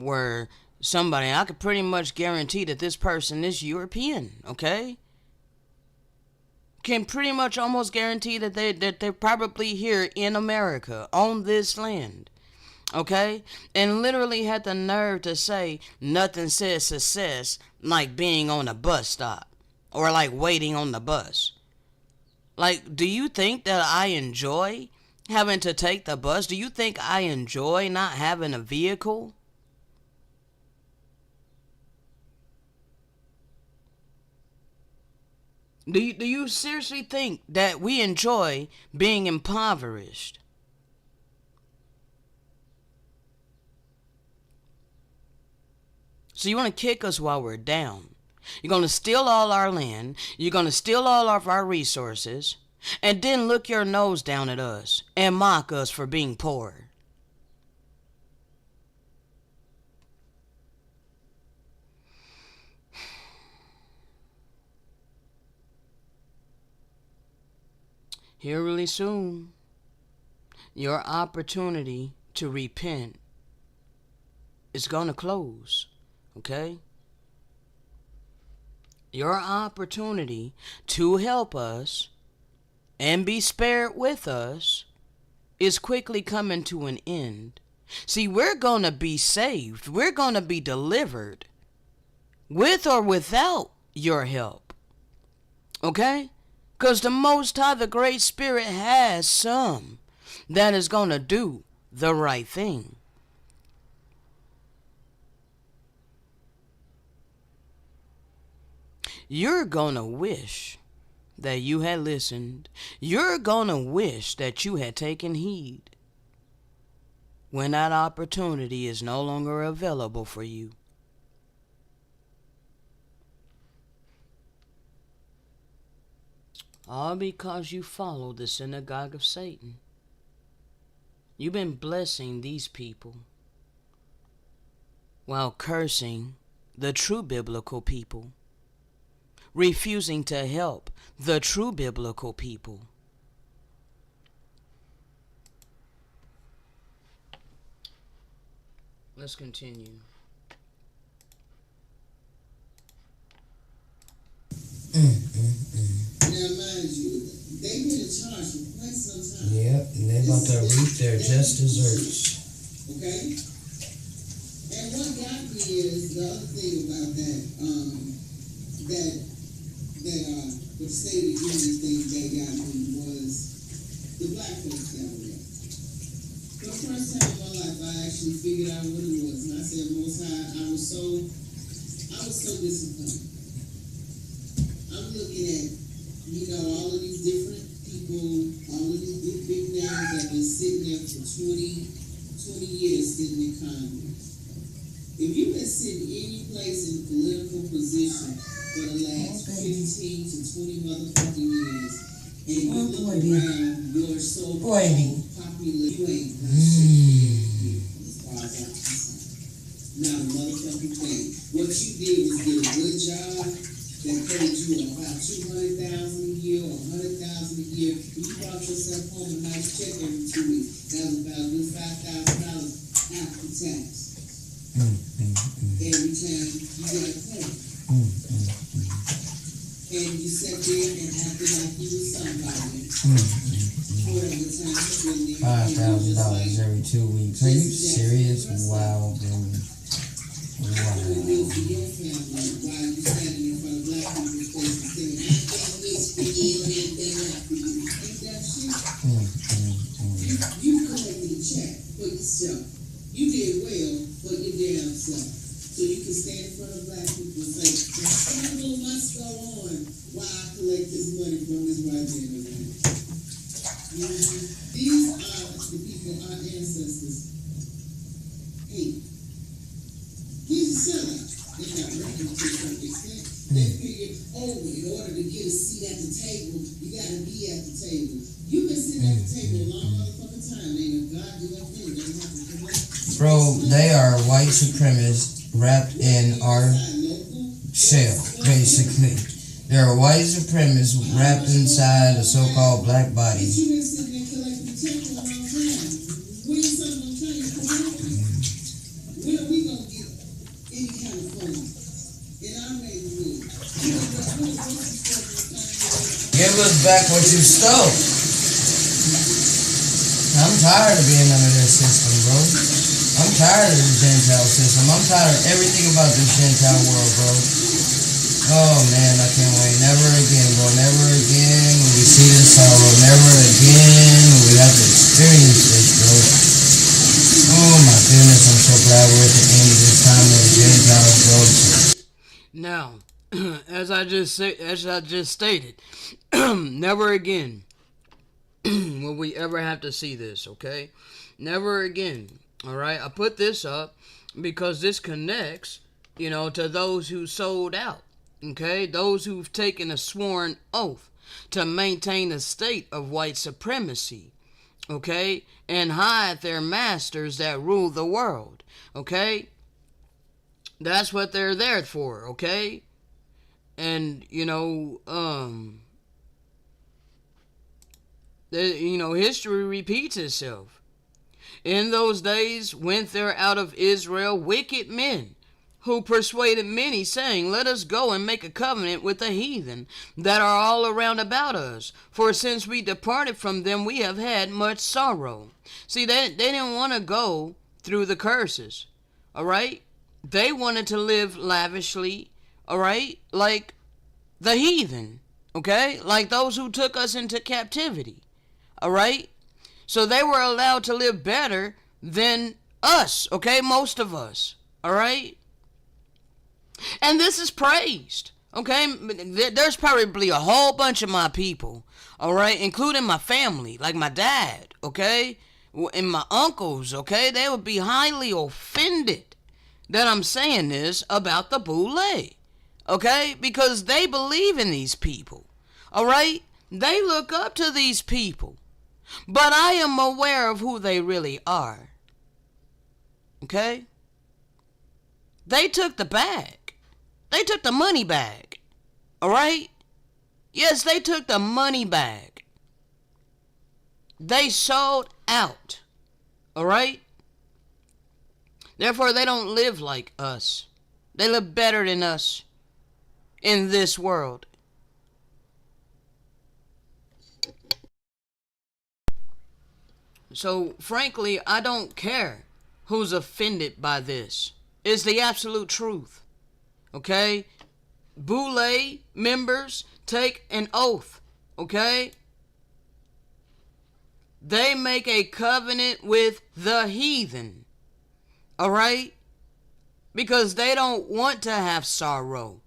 where somebody, I could pretty much guarantee that this person is European, okay? Can pretty much almost guarantee that they're probably here in America, on this land. Okay? And literally had the nerve to say nothing says success like being on a bus stop or like waiting on the bus. Like, do you think that I enjoy having to take the bus? Do you think I enjoy not having a vehicle? Do you seriously think that we enjoy being impoverished? So you want to kick us while we're down. You're going to steal all our land. You're going to steal all of our resources. And then look your nose down at us and mock us for being poor. Here really soon, your opportunity to repent is going to close, okay? Your opportunity to help us and be spared with us is quickly coming to an end. See, we're going to be saved. We're going to be delivered with or without your help, okay? Because the Most High, the Great Spirit, has some that is going to do the right thing. You're going to wish that you had listened. You're going to wish that you had taken heed when that opportunity is no longer available for you. All because you followed the synagogue of Satan. You've been blessing these people while cursing the true biblical people, refusing to help the true biblical people. Let's continue. Now, mind you, they've been in charge for quite some time. Yep, and they're about to reap their just desserts. Okay? And what got me is the other thing about that, the State of the Union thing that got me was the black folks got me. For the first time in my life, I actually figured out what it was. And I said, Most High, I was so disappointed. I'm looking at, all of these different people, all of these big names that have been sitting there for 20 years sitting in Congress. If you've been sitting any place in political position for the last 15 to 20 motherfucking years, and you look around your so-called popular, you ain't done shit as far as I'm concerned. Not a motherfucking thing. What you did was get a good job that paid you about $200,000 a year or $100,000 a year. You brought yourself home a nice check every 2 weeks. That was about good $5,000 after tax. Every time you got paid. And you sat there and acted like you was somebody. Whatever time you've been there. $5,000 every 2 weeks. Are you serious? Wow, dude. Wow. You collected a check for yourself. You did well for your damn self. So you can stand in front of black people and say, what must go on while I collect this money from this white man? These are the people our ancestors hate. He's a sellout. They're not reckoning to a certain extent. They figure, in order to get a seat at the table, you gotta be at the table. You've been sitting at the table a long motherfucking time. Ain't a goddamn thing that have to come up. Bro, they are white supremacists wrapped in our shell, basically. There are white supremacists wrapped inside a so-called black body. But you been sitting there collecting checks for a long time. When something gonna change for real? When are we gonna get any kind of food in our neighborhood? Give us back what you stole. I'm tired of being under this system, bro. I'm tired of this Gentile system. I'm tired of everything about this Gentile world, bro. Oh man, I can't wait. Never again, bro. Never again will we see this sorrow. Never again will we have to experience this, bro. Oh my goodness, I'm so glad we're at the end of this time of the Gentiles, bro. Now, as I just stated, never again will we ever have to see this, okay? Never again. Alright? I put this up because this connects, to those who sold out. Okay? Those who've taken a sworn oath to maintain a state of white supremacy. Okay? And hide their masters that rule the world. Okay? That's what they're there for, okay? And, history repeats itself. In those days went there out of Israel wicked men, who persuaded many, saying, Let us go and make a covenant with the heathen that are all around about us. For since we departed from them, we have had much sorrow. See, they didn't want to go through the curses, all right? They wanted to live lavishly, all right, like the heathen, okay? Like those who took us into captivity, all right? So they were allowed to live better than us, okay? Most of us, all right? And this is praised, okay? There's probably a whole bunch of my people, all right, including my family, like my dad, okay? And my uncles, okay? They would be highly offended that I'm saying this about the Boule, okay? Because they believe in these people, all right? They look up to these people. But I am aware of who they really are, okay? They took the bag. They took the money bag, all right? Yes, they took the money bag. They sold out, all right? Therefore, they don't live like us. They live better than us in this world. So, frankly, I don't care who's offended by this. It's the absolute truth. Okay? Boule members take an oath. Okay? They make a covenant with the heathen. Alright? Because they don't want to have sorrow.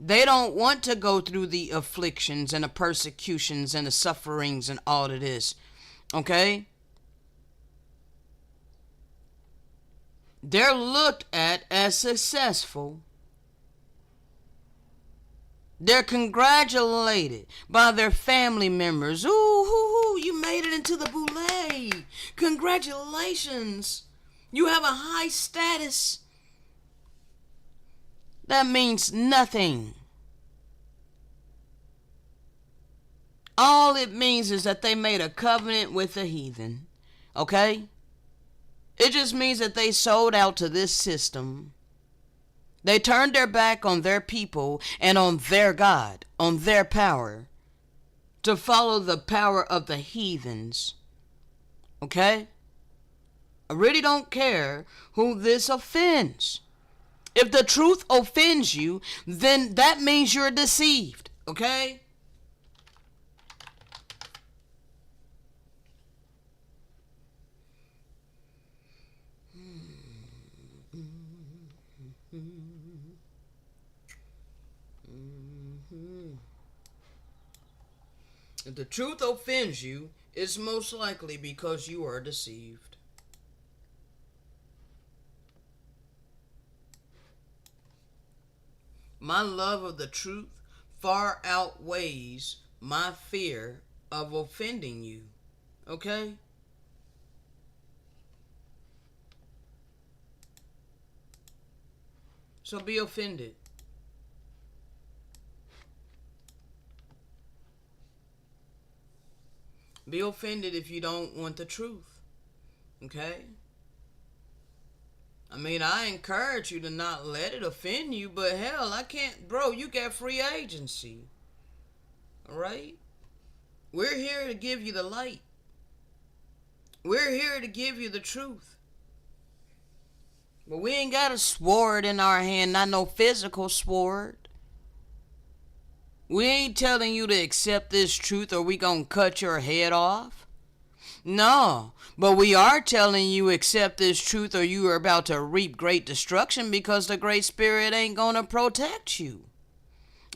They don't want to go through the afflictions and the persecutions and the sufferings and all of this. Okay? They're looked at as successful. They're congratulated by their family members. Ooh, you made it into the Boule. Congratulations. You have a high status. That means nothing. All it means is that they made a covenant with the heathen. Okay? It just means that they sold out to this system. They turned their back on their people and on their God, on their power, to follow the power of the heathens. Okay? I really don't care who this offends. If the truth offends you, then that means you're deceived. Okay? If the truth offends you, it's most likely because you are deceived. My love of the truth far outweighs my fear of offending you. Okay? So be offended. Be offended if you don't want the truth. Okay? I mean, I encourage you to not let it offend you, but hell, I can't, bro, you got free agency. Alright? We're here to give you the light. We're here to give you the truth. But we ain't got a sword in our hand, not no physical sword. We ain't telling you to accept this truth or we gonna cut your head off. No, but we are telling you accept this truth or you are about to reap great destruction because the Great Spirit ain't gonna protect you.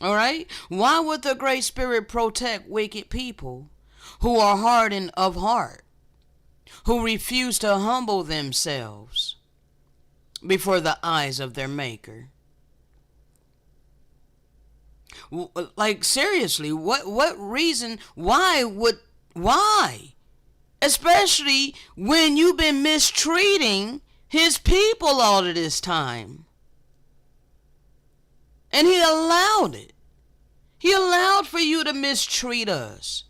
Alright? Why would the Great Spirit protect wicked people who are hardened of heart, who refuse to humble themselves before the eyes of their Maker? Like, seriously, what reason, why? Especially when you've been mistreating his people all of this time. And he allowed it. He allowed for you to mistreat us,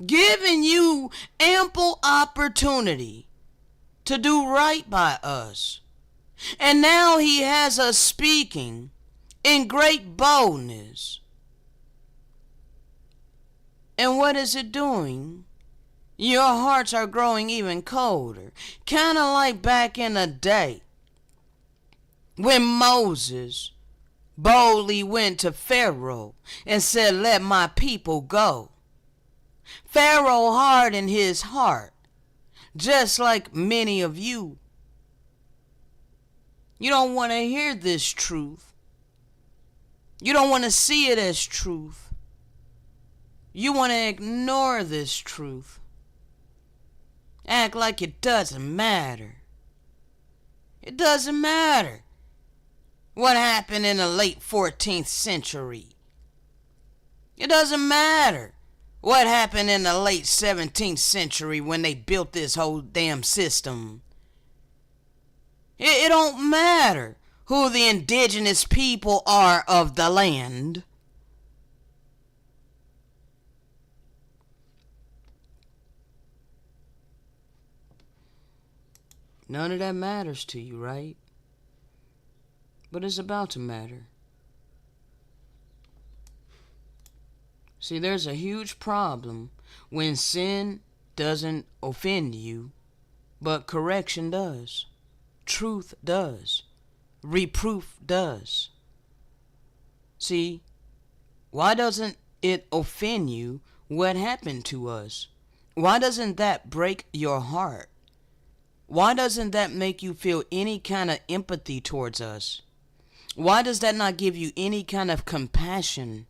giving you ample opportunity to do right by us. And now he has us speaking in great boldness. And what is it doing? Your hearts are growing even colder. Kind of like back in the day when Moses boldly went to Pharaoh and said, "Let my people go." Pharaoh hardened his heart, just like many of you. You don't want to hear this truth. You don't want to see it as truth. You want to ignore this truth. Act like it doesn't matter. It doesn't matter what happened in the late 14th century. It doesn't matter what happened in the late 17th century when they built this whole damn system. It don't matter who the indigenous people are of the land. None of that matters to you, right? But it's about to matter. See, there's a huge problem when sin doesn't offend you, but correction does. Truth does. Reproof does. See, why doesn't it offend you what happened to us? Why doesn't that break your heart? Why doesn't that make you feel any kind of empathy towards us? Why does that not give you any kind of compassion?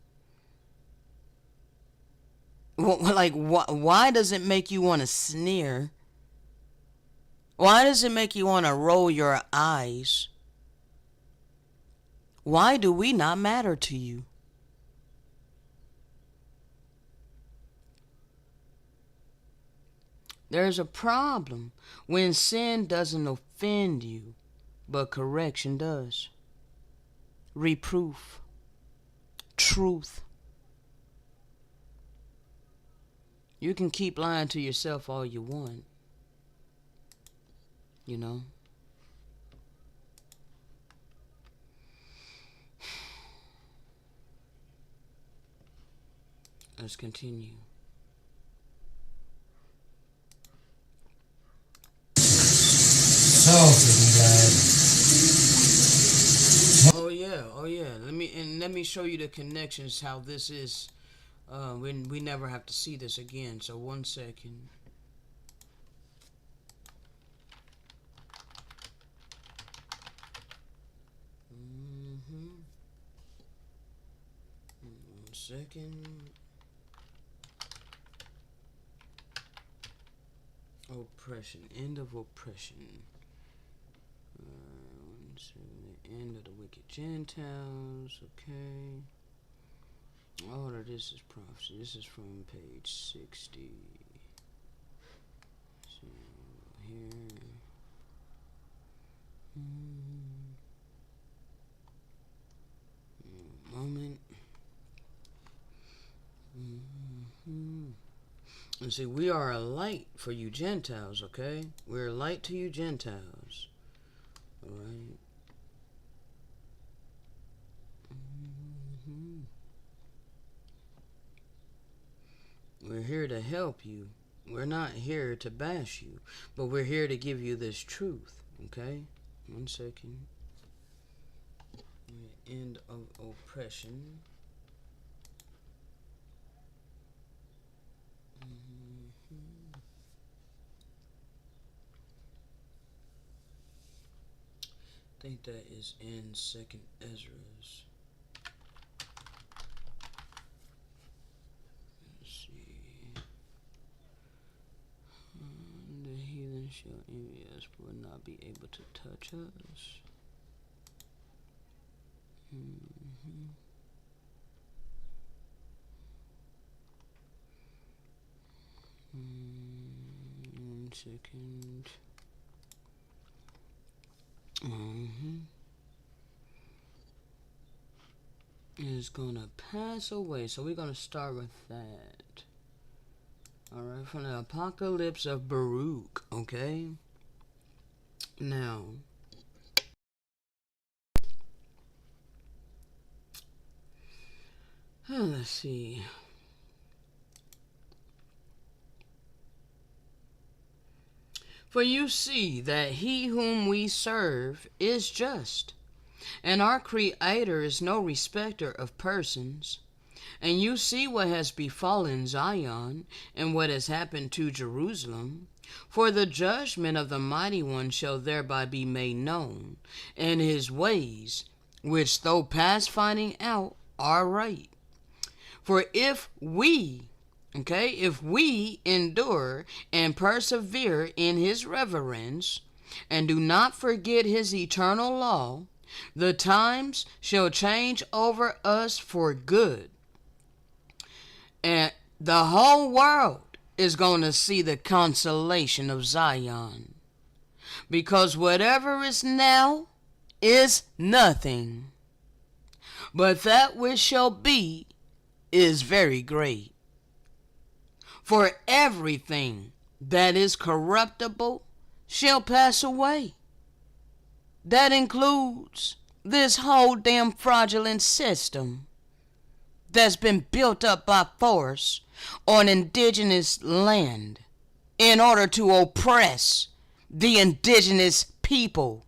Like, why does it make you want to sneer? Why does it make you want to roll your eyes? Why do we not matter to you? There's a problem when sin doesn't offend you, but correction does. Reproof. Truth. You can keep lying to yourself all you want. You know? Let's continue. So freaking glad. Oh yeah. Let me show you the connections. How this is. We never have to see this again. So 1 second. One second. Oppression. End of oppression. The end of the wicked Gentiles. Okay. All of this is prophecy. This is from page 60. So here. Moment. And see, we are a light for you Gentiles, okay? We're a light to you Gentiles. Alright? We're here to help you. We're not here to bash you, but we're here to give you this truth, okay? 1 second. End of oppression. I think that is in 2nd Ezra's. Let's see. The heathen shall envy us, but will not be able to touch us. One second. It's gonna pass away, so we're gonna start with that. Alright, from the Apocalypse of Baruch, okay? Now, let's see. For you see that he whom we serve is just, and our Creator is no respecter of persons. And you see what has befallen Zion, and what has happened to Jerusalem. For the judgment of the Mighty One shall thereby be made known, and his ways, which though past finding out, are right. For if we endure and persevere in his reverence, and do not forget his eternal law, the times shall change over us for good. And the whole world is going to see the consolation of Zion. Because whatever is now is nothing. But that which shall be is very great. For everything that is corruptible shall pass away. That includes this whole damn fraudulent system that's been built up by force on indigenous land in order to oppress the indigenous people.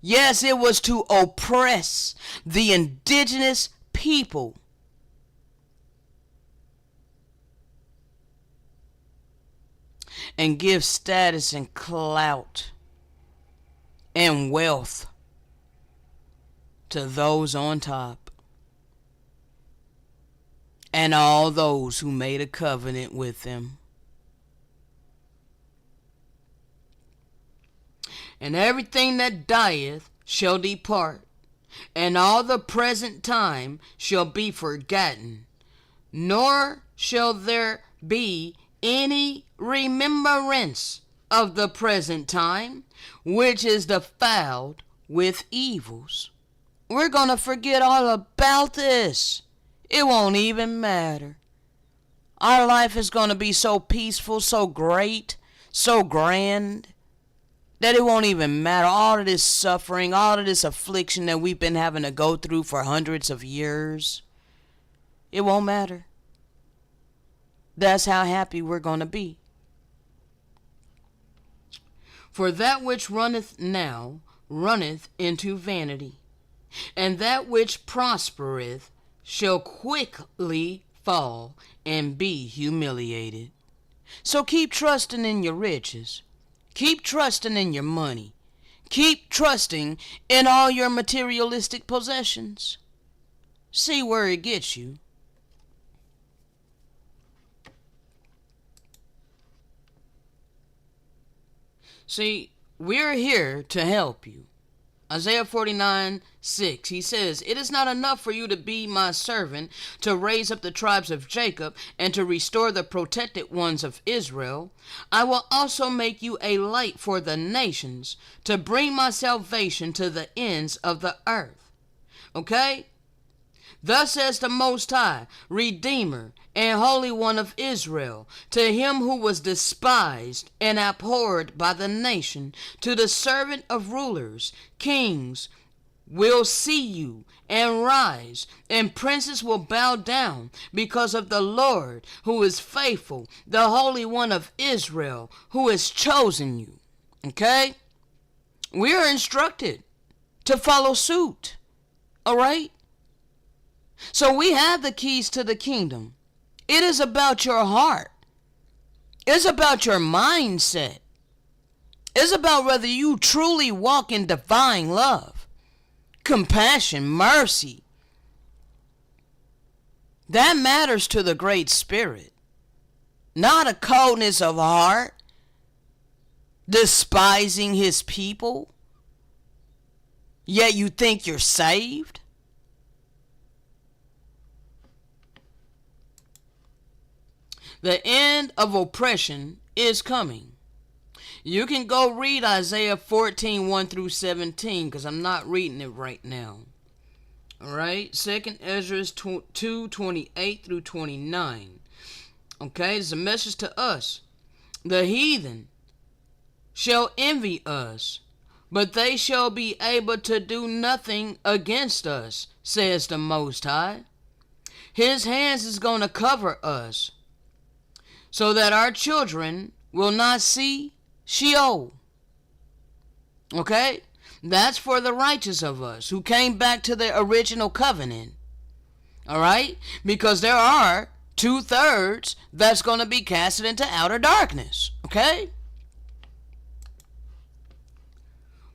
Yes, it was to oppress the indigenous people. And give status and clout and wealth to those on top. And all those who made a covenant with them. And everything that dieth shall depart, and all the present time shall be forgotten, nor shall there be any remembrance of the present time, which is defiled with evils. We're going to forget all about this. It won't even matter. Our life is going to be so peaceful, so great, so grand, that it won't even matter. All of this suffering, all of this affliction that we've been having to go through for hundreds of years, it won't matter. That's how happy we're going to be. For that which runneth now runneth into vanity, and that which prospereth shall quickly fall and be humiliated. So keep trusting in your riches. Keep trusting in your money. Keep trusting in all your materialistic possessions. See where it gets you. See, we're here to help you. Isaiah 49:6, he says, "It is not enough for you to be my servant, to raise up the tribes of Jacob, and to restore the protected ones of Israel. I will also make you a light for the nations, to bring my salvation to the ends of the earth." Okay? Thus says the Most High, Redeemer and Holy One of Israel, to him who was despised and abhorred by the nation, to the servant of rulers, kings, will see you and rise, and princes will bow down because of the Lord who is faithful, the Holy One of Israel who has chosen you. Okay? We are instructed to follow suit. All right? So we have the keys to the kingdom. It is about your heart. It's about your mindset. It's about whether you truly walk in divine love, compassion, mercy. That matters to the Great Spirit. Not a coldness of heart, despising his people, yet you think you're saved. The end of oppression is coming. You can go read Isaiah 14, 1 through 17, because I'm not reading it right now. Alright? 2nd Ezra 2, 28 through 29. Okay? It's a message to us. The heathen shall envy us, but they shall be able to do nothing against us, says the Most High. His hands is going to cover us, so that our children will not see Sheol. Okay? That's for the righteous of us who came back to the original covenant. Alright? Because there are 2/3 that's going to be casted into outer darkness. Okay?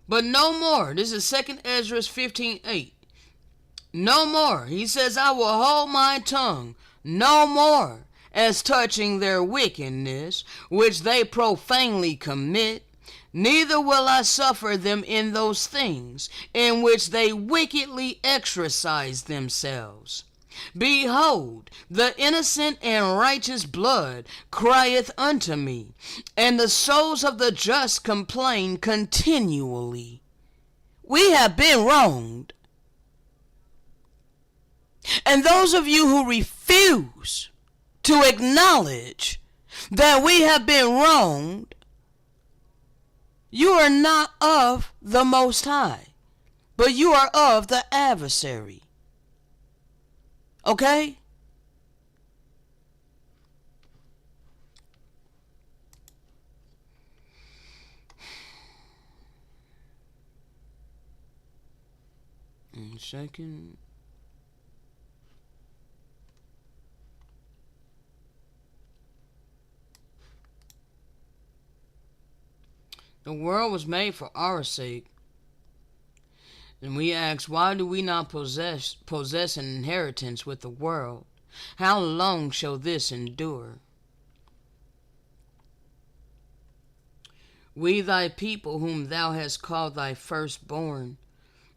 But no more. This is 2nd Ezra 15:8. No more. He says, I will hold my tongue no more as touching their wickedness, which they profanely commit, neither will I suffer them in those things in which they wickedly exercise themselves. Behold, the innocent and righteous blood crieth unto me, and the souls of the just complain continually. We have been wronged. And those of you who refuse to acknowledge that we have been wronged, you are not of the Most High, but you are of the adversary. Okay? In a second. The world was made for our sake. And we ask, why do we not possess an inheritance with the world? How long shall this endure? We thy people whom thou hast called thy firstborn,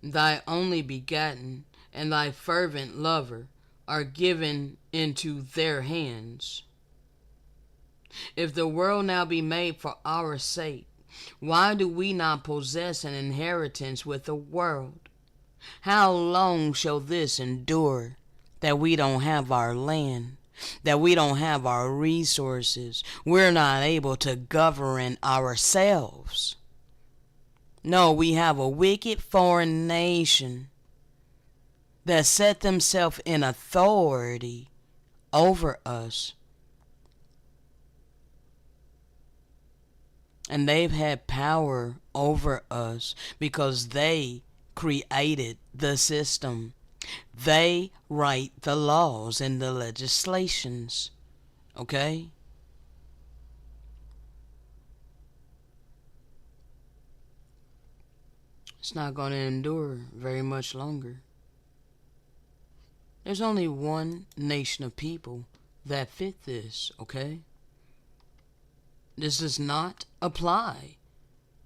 thy only begotten, and thy fervent lover, are given into their hands. If the world now be made for our sake, why do we not possess an inheritance with the world? How long shall this endure, that we don't have our land, that we don't have our resources, we're not able to govern ourselves? No, we have a wicked foreign nation that set themselves in authority over us. And they've had power over us because they created the system. They write the laws and the legislations. Okay? It's not going to endure very much longer. There's only one nation of people that fit this, okay? This does not apply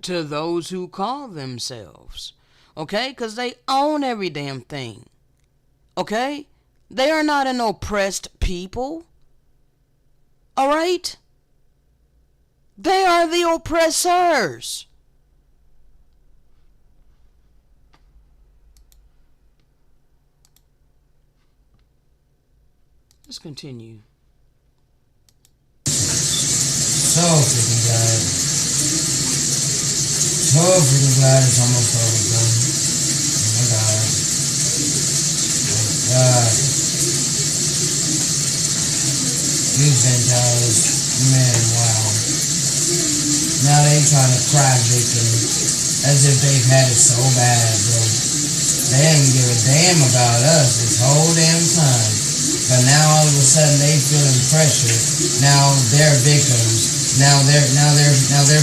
to those who call themselves, okay? Because they own every damn thing, okay? They are not an oppressed people, all right? They are the oppressors. Let's continue. So freaking glad. So freaking glad it's almost over, bro. Oh my God. Oh my God. These Gentiles, man, wow. Now they trying to cry victim as if they've had it so bad, bro. They didn't give a damn about us this whole damn time. But now all of a sudden they feeling pressure. Now they're victims. Now they're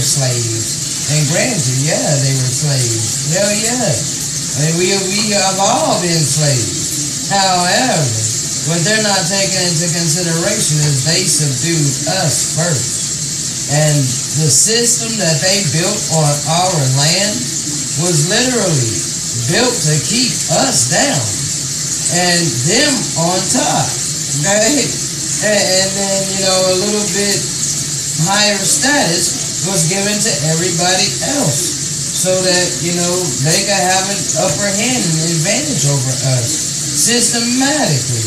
slaves. And granted, yeah, they were slaves. Hell yeah. I mean, we have all been slaves. However, what they're not taking into consideration is they subdued us first. And the system that they built on our land was literally built to keep us down and them on top, okay? And then, a little bit higher status was given to everybody else so that, they could have an upper hand and advantage over us systematically.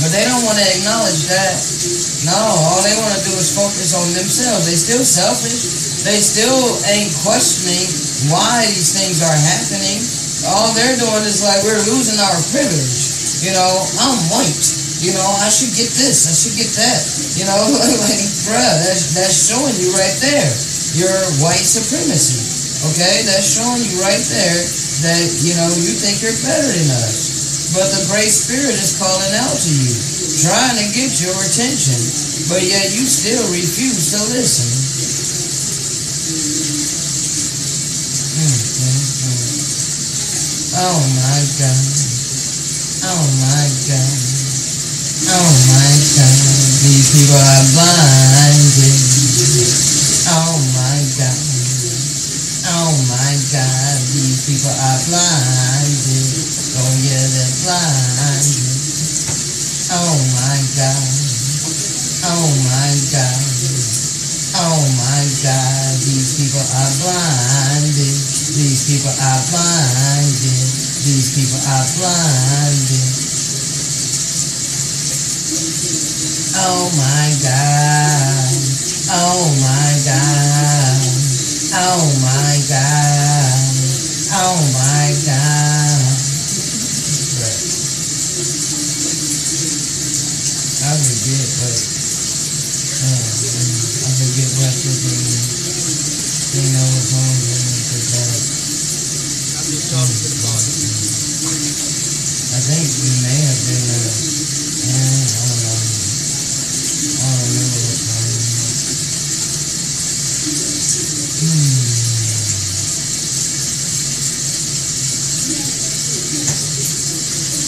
But they don't want to acknowledge that. No, all they want to do is focus on themselves. They still selfish. They still ain't questioning why these things are happening. All they're doing is like, we're losing our privilege. I'm white. I should get this. I should get that. Like, bruh, that's showing you right there your white supremacy. Okay? That's showing you right there that, you think you're better than us. But the Great Spirit is calling out to you, trying to get your attention. But yet you still refuse to listen. Oh my God. Oh my God. Oh my God. These people are blinded. Oh my God. Oh my God. These people are blinded. Oh yeah, they're blinded. Oh my God. Oh my God. Oh my God. These people are blinded. These people are blinded. These people are blinded. Oh my God. Oh my God. Oh my God. Oh my God. I forget what the what's on there. I'm just talking to the body. I think we may have been, I don't know. I don't remember what's on there.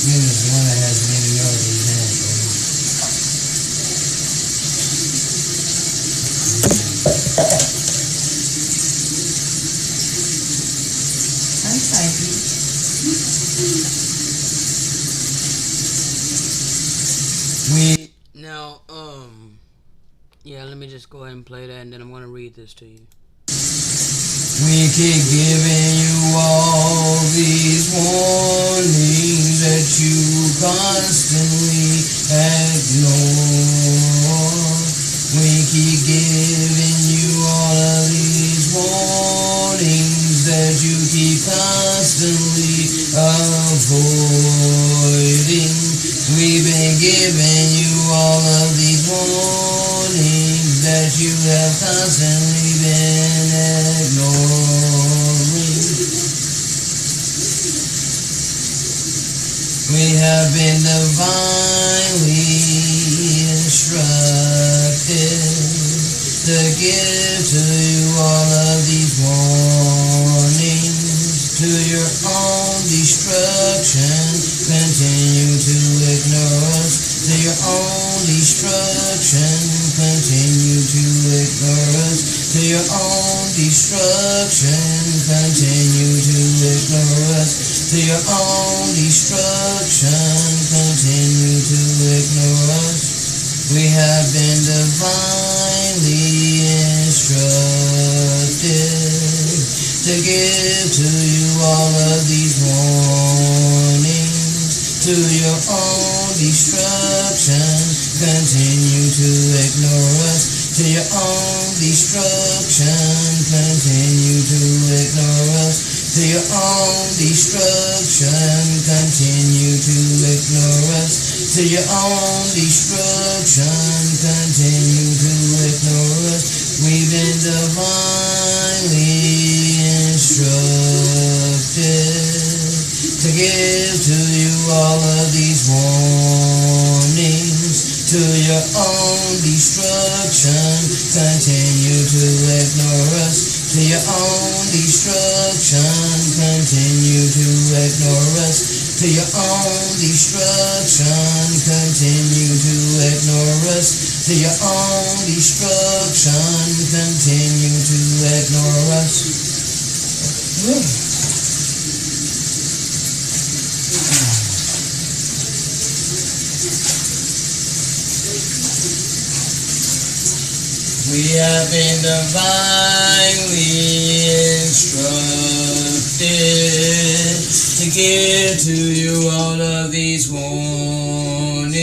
There's one that has many melodies in it. I'm typing. Yeah, let me just go ahead and play that, and then I'm going to read this to you. We keep giving you all these warnings that you constantly ignore. We keep giving you all of these warnings that you keep constantly avoiding. We've been giving you all of these warnings that you have constantly been ignoring. We have been divinely instructed to give to you all of these warnings to your own destruction. Continue to ignore us to your own destruction. Continue to ignore us to your own destruction. Continue to ignore us to your own destruction. Continue to ignore us. We have been divinely instructed to give to you all of these warnings to your own destruction. Continue to ignore us to your own destruction. Continue to ignore us to your own destruction. Continue to ignore us to your own destruction. Continue to ignore us. We've been divinely instructed to give to you all of these warnings to your own destruction. Continue to ignore us to your own destruction. Continue to ignore us to your own destruction. Continue to ignore us to your own destruction. Continue to ignore us. We have been divinely instructed to give to you all of these warnings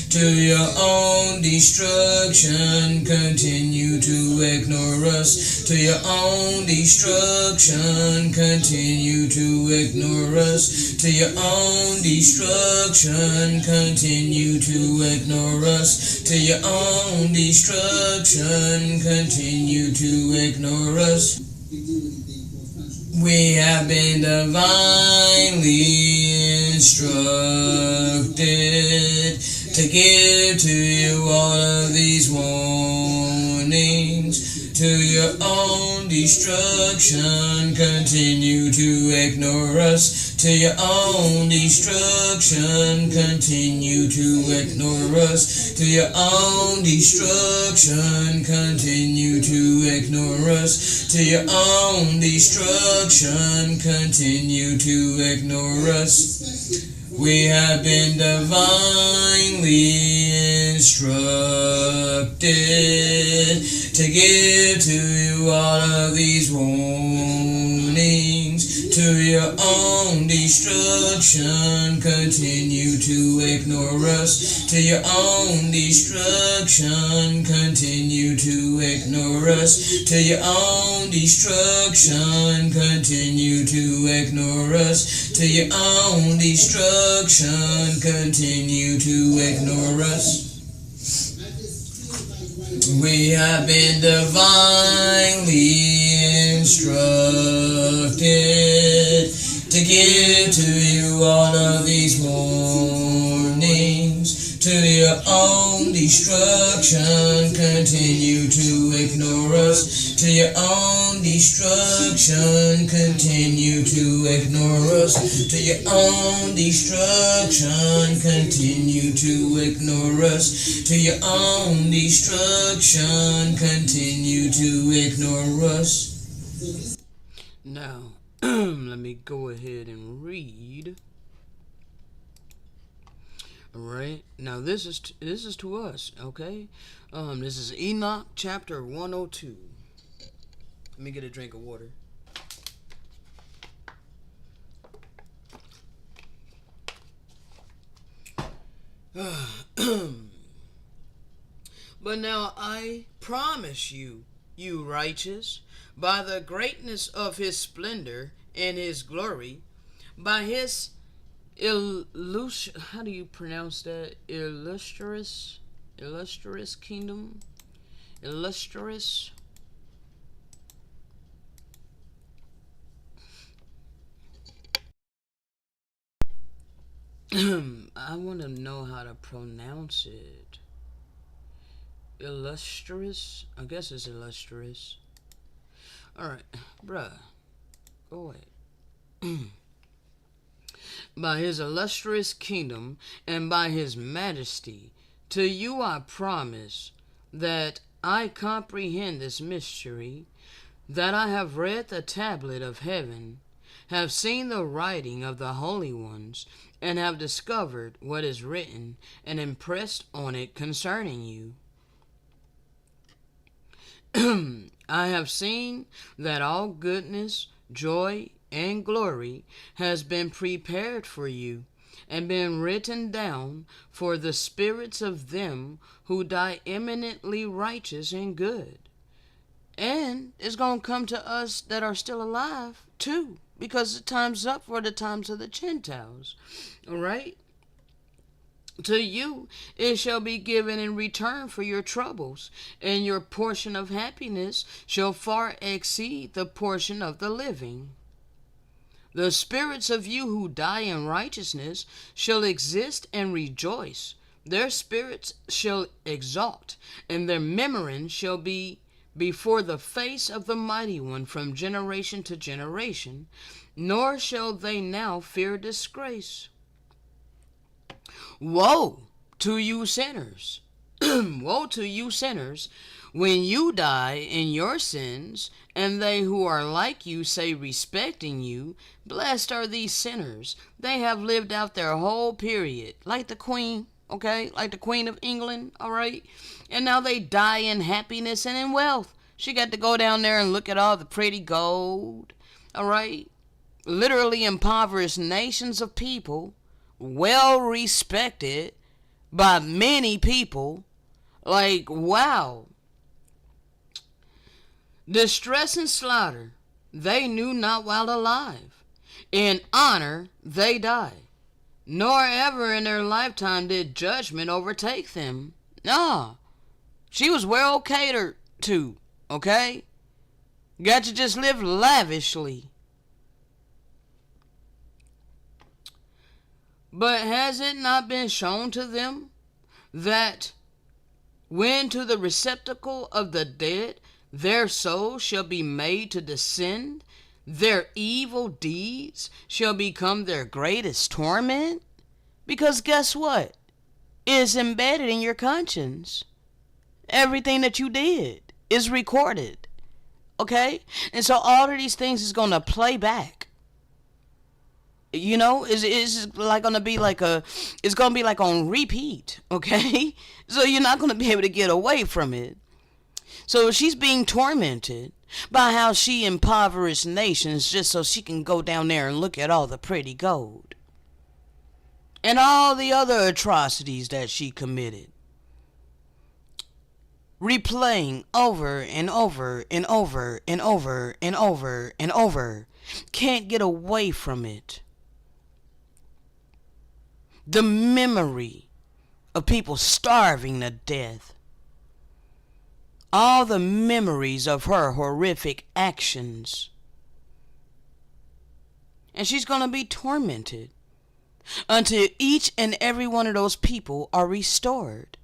to your own destruction. Continue to ignore us to your own destruction. Continue to ignore us to your own destruction. Continue to ignore us to your own destruction. Continue to ignore us. We have been divinely instructed to give to you all of these warnings to your own destruction. Continue to ignore us to your own destruction. Continue to ignore us to your own destruction. Continue to ignore us to your own destruction. Continue to ignore us. We have been divinely instructed to give to you all of these warnings to your own destruction. Continue to ignore us to your own destruction. Continue to ignore us to your own destruction. Continue to ignore us to your own destruction. Continue to ignore us. We have been divinely instructed to give to you all of these warnings to your own destruction. Continue to ignore us to your own destruction. Continue to ignore us to your own destruction. Continue to ignore us to your own destruction. Continue to ignore us. Now, let me go ahead and read. All right. Now this is to us. Okay. This is Enoch chapter 102. Let me get a drink of water. But now I promise you, you righteous, by the greatness of his splendor and his glory, by his how do you pronounce that? Illustrious kingdom? Illustrious? I want to know how to pronounce it. Illustrious? I guess it's illustrious. Alright, bruh. Go away. By his illustrious kingdom and by his majesty, to you I promise that I comprehend this mystery, that I have read the tablet of heaven, have seen the writing of the holy ones, and have discovered what is written and impressed on it concerning you. I have seen that all goodness, joy, and glory has been prepared for you and been written down for the spirits of them who die eminently righteous and good. And it's going to come to us that are still alive, too, because the time's up for the times of the Gentiles. All right? To you it shall be given in return for your troubles, and your portion of happiness shall far exceed the portion of the living. The spirits of you who die in righteousness shall exist and rejoice. Their spirits shall exalt, and their memory shall be before the face of the Mighty One from generation to generation, nor shall they now fear disgrace. Woe to you sinners! Woe to you sinners, when you die in your sins, and they who are like you say respecting you, blessed are these sinners. They have lived out their whole period, like the Queen, okay? Like the Queen of England, all right? And now they die in happiness and in wealth. She got to go down there and look at all the pretty gold, all right? Literally impoverished nations of people, well respected by many people. Like, wow. Distress and slaughter they knew not while alive. In honor they die. Nor ever in their lifetime did judgment overtake them. Nah. She was well catered to, okay? Got to just live lavishly. But has it not been shown to them that when to the receptacle of the dead their souls shall be made to descend, their evil deeds shall become their greatest torment? Because guess what? It's embedded in your conscience. Everything that you did is recorded. Okay? And so all of these things is going to play back. You know, it's like going to be like it's going to be like on repeat. Okay? So you're not going to be able to get away from it. So she's being tormented by how she impoverished nations just so she can go down there and look at all the pretty gold. And all the other atrocities that she committed. Replaying over and over and over and over and over and over. Can't get away from it. The memory of people starving to death. All the memories of her horrific actions. And she's going to be tormented until each and every one of those people are restored.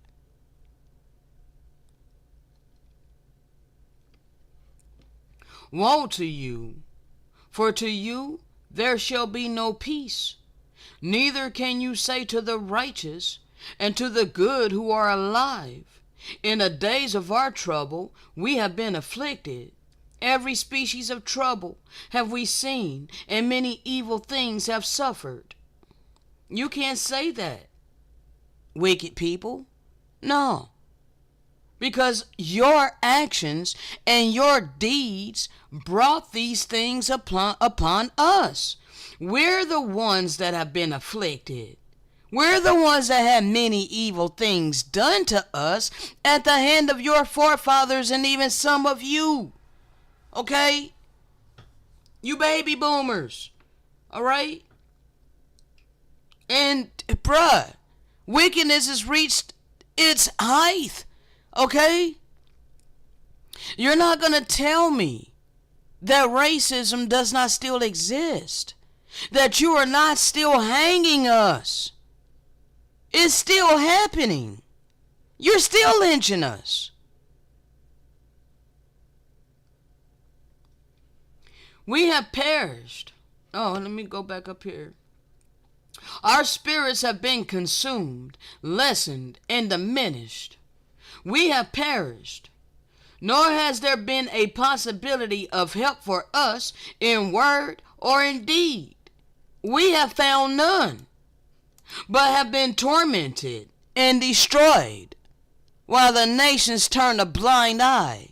Woe to you, for to you there shall be no peace. Neither can you say to the righteous and to the good who are alive, in the days of our trouble we have been afflicted. Every species of trouble have we seen, and many evil things have suffered. You can't say that, wicked people. No. Because your actions and your deeds brought these things upon us. We're the ones that have been afflicted. We're the ones that had many evil things done to us at the hand of your forefathers and even some of you. Okay? You baby boomers. Alright? And, bruh, wickedness has reached its height. Okay? You're not going to tell me that racism does not still exist. That you are not still hanging us. It's still happening. You're still lynching us. We have perished. Oh, let me go back up here. Our spirits have been consumed, lessened, and diminished. We have perished, nor has there been a possibility of help for us in word or in deed. We have found none, but have been tormented and destroyed, while the nations turn a blind eye.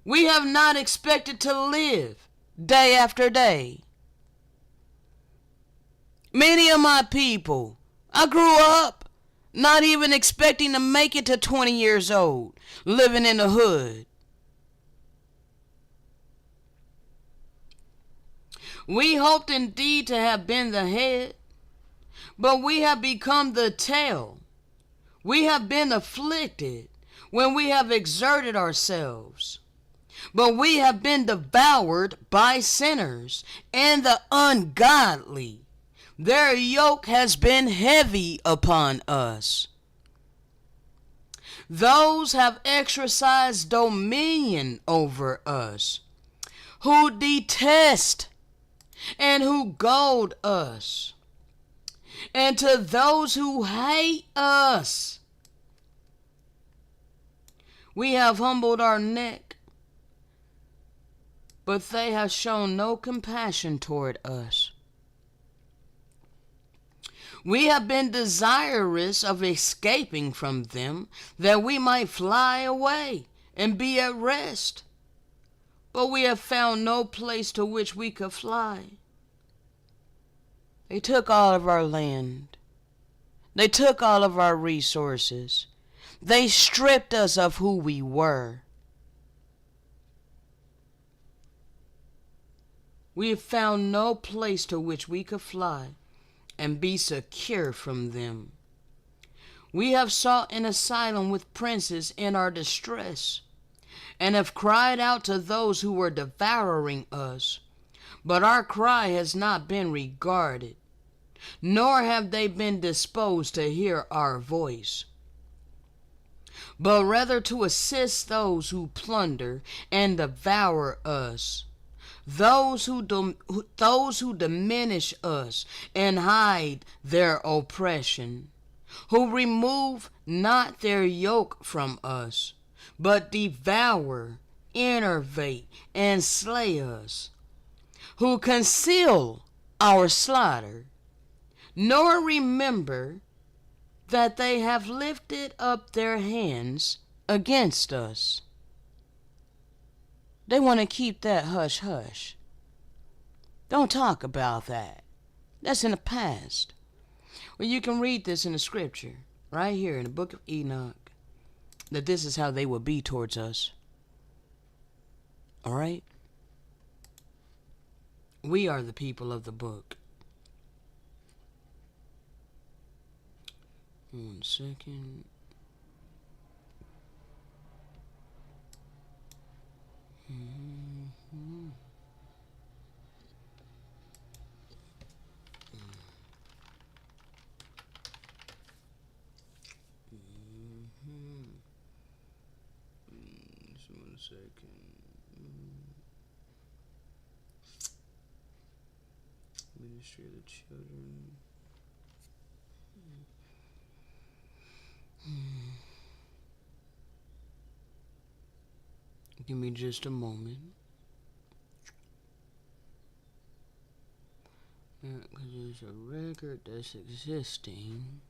We have not expected to live day after day. Many of my people, I grew up not even expecting to make it to 20 years old, living in the hood. We hoped indeed to have been the head, but we have become the tail. We have been afflicted when we have exerted ourselves, but we have been devoured by sinners and the ungodly. Their yoke has been heavy upon us. Those have exercised dominion over us, who detest and who goad us. And to those who hate us, we have humbled our neck, but they have shown no compassion toward us. We have been desirous of escaping from them, that we might fly away and be at rest. But we have found no place to which we could fly. They took all of our land. They took all of our resources. They stripped us of who we were. We have found no place to which we could fly and be secure from them. We have sought an asylum with princes in our distress, and have cried out to those who were devouring us. But our cry has not been regarded, nor have they been disposed to hear our voice, but rather to assist those who plunder and devour us, those who diminish us and hide their oppression, who remove not their yoke from us, but devour, enervate, and slay us, who conceal our slaughter, nor remember that they have lifted up their hands against us. They want to keep that hush hush. Don't talk about that. That's in the past. Well, you can read this in the scripture, right here in the book of Enoch, that this is how they will be towards us. All right? We are the people of the book. 1 second. Just 1 second. Ministry of the children. Give me just a moment. Because there's a record that's existing.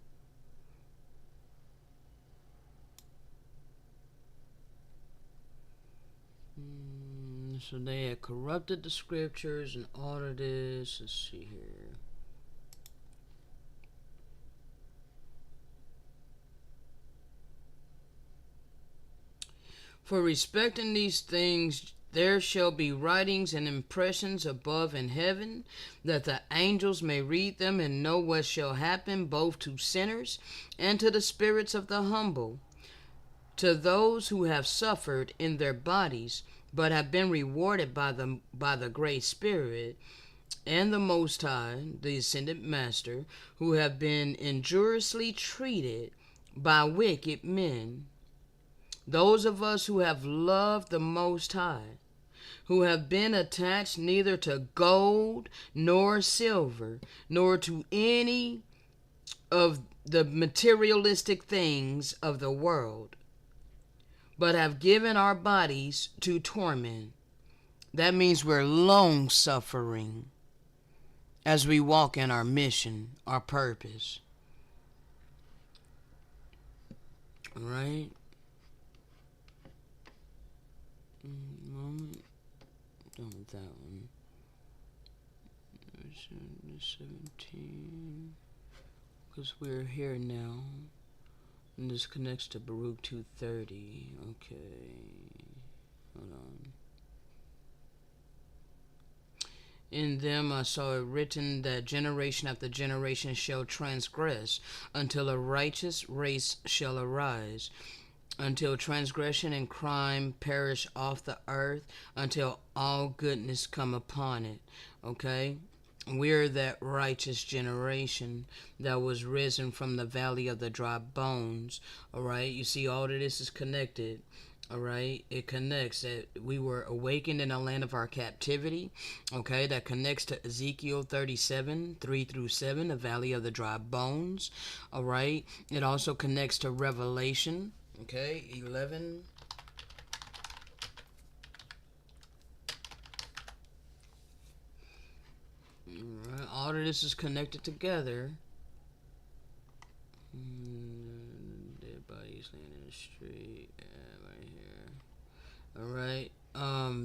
So they had corrupted the scriptures and all of this. Let's see here. For respecting these things, there shall be writings and impressions above in heaven, that the angels may read them and know what shall happen both to sinners and to the spirits of the humble, to those who have suffered in their bodies, but have been rewarded by the Great Spirit and the Most High, the Ascended Master, who have been injuriously treated by wicked men. Those of us who have loved the Most High, who have been attached neither to gold nor silver, nor to any of the materialistic things of the world, but have given our bodies to torment. That means we're long suffering as we walk in our mission, our purpose. All right? Moment. Done with that one. 17. Because we're here now. And this connects to Baruch 2:30. Okay. Hold on. In them I saw it written that generation after generation shall transgress, until a righteous race shall arise, until transgression and crime perish off the earth, until all goodness come upon it. Okay? We're that righteous generation that was risen from the valley of the dry bones. Alright? You see, all of this is connected. Alright, it connects that we were awakened in the land of our captivity. Okay, that connects to Ezekiel 37, 3 through 7, the valley of the dry bones. Alright, it also connects to Revelation. Okay, 11. Alright, all of this is connected together. Dead bodies laying in the street. Right here. Alright.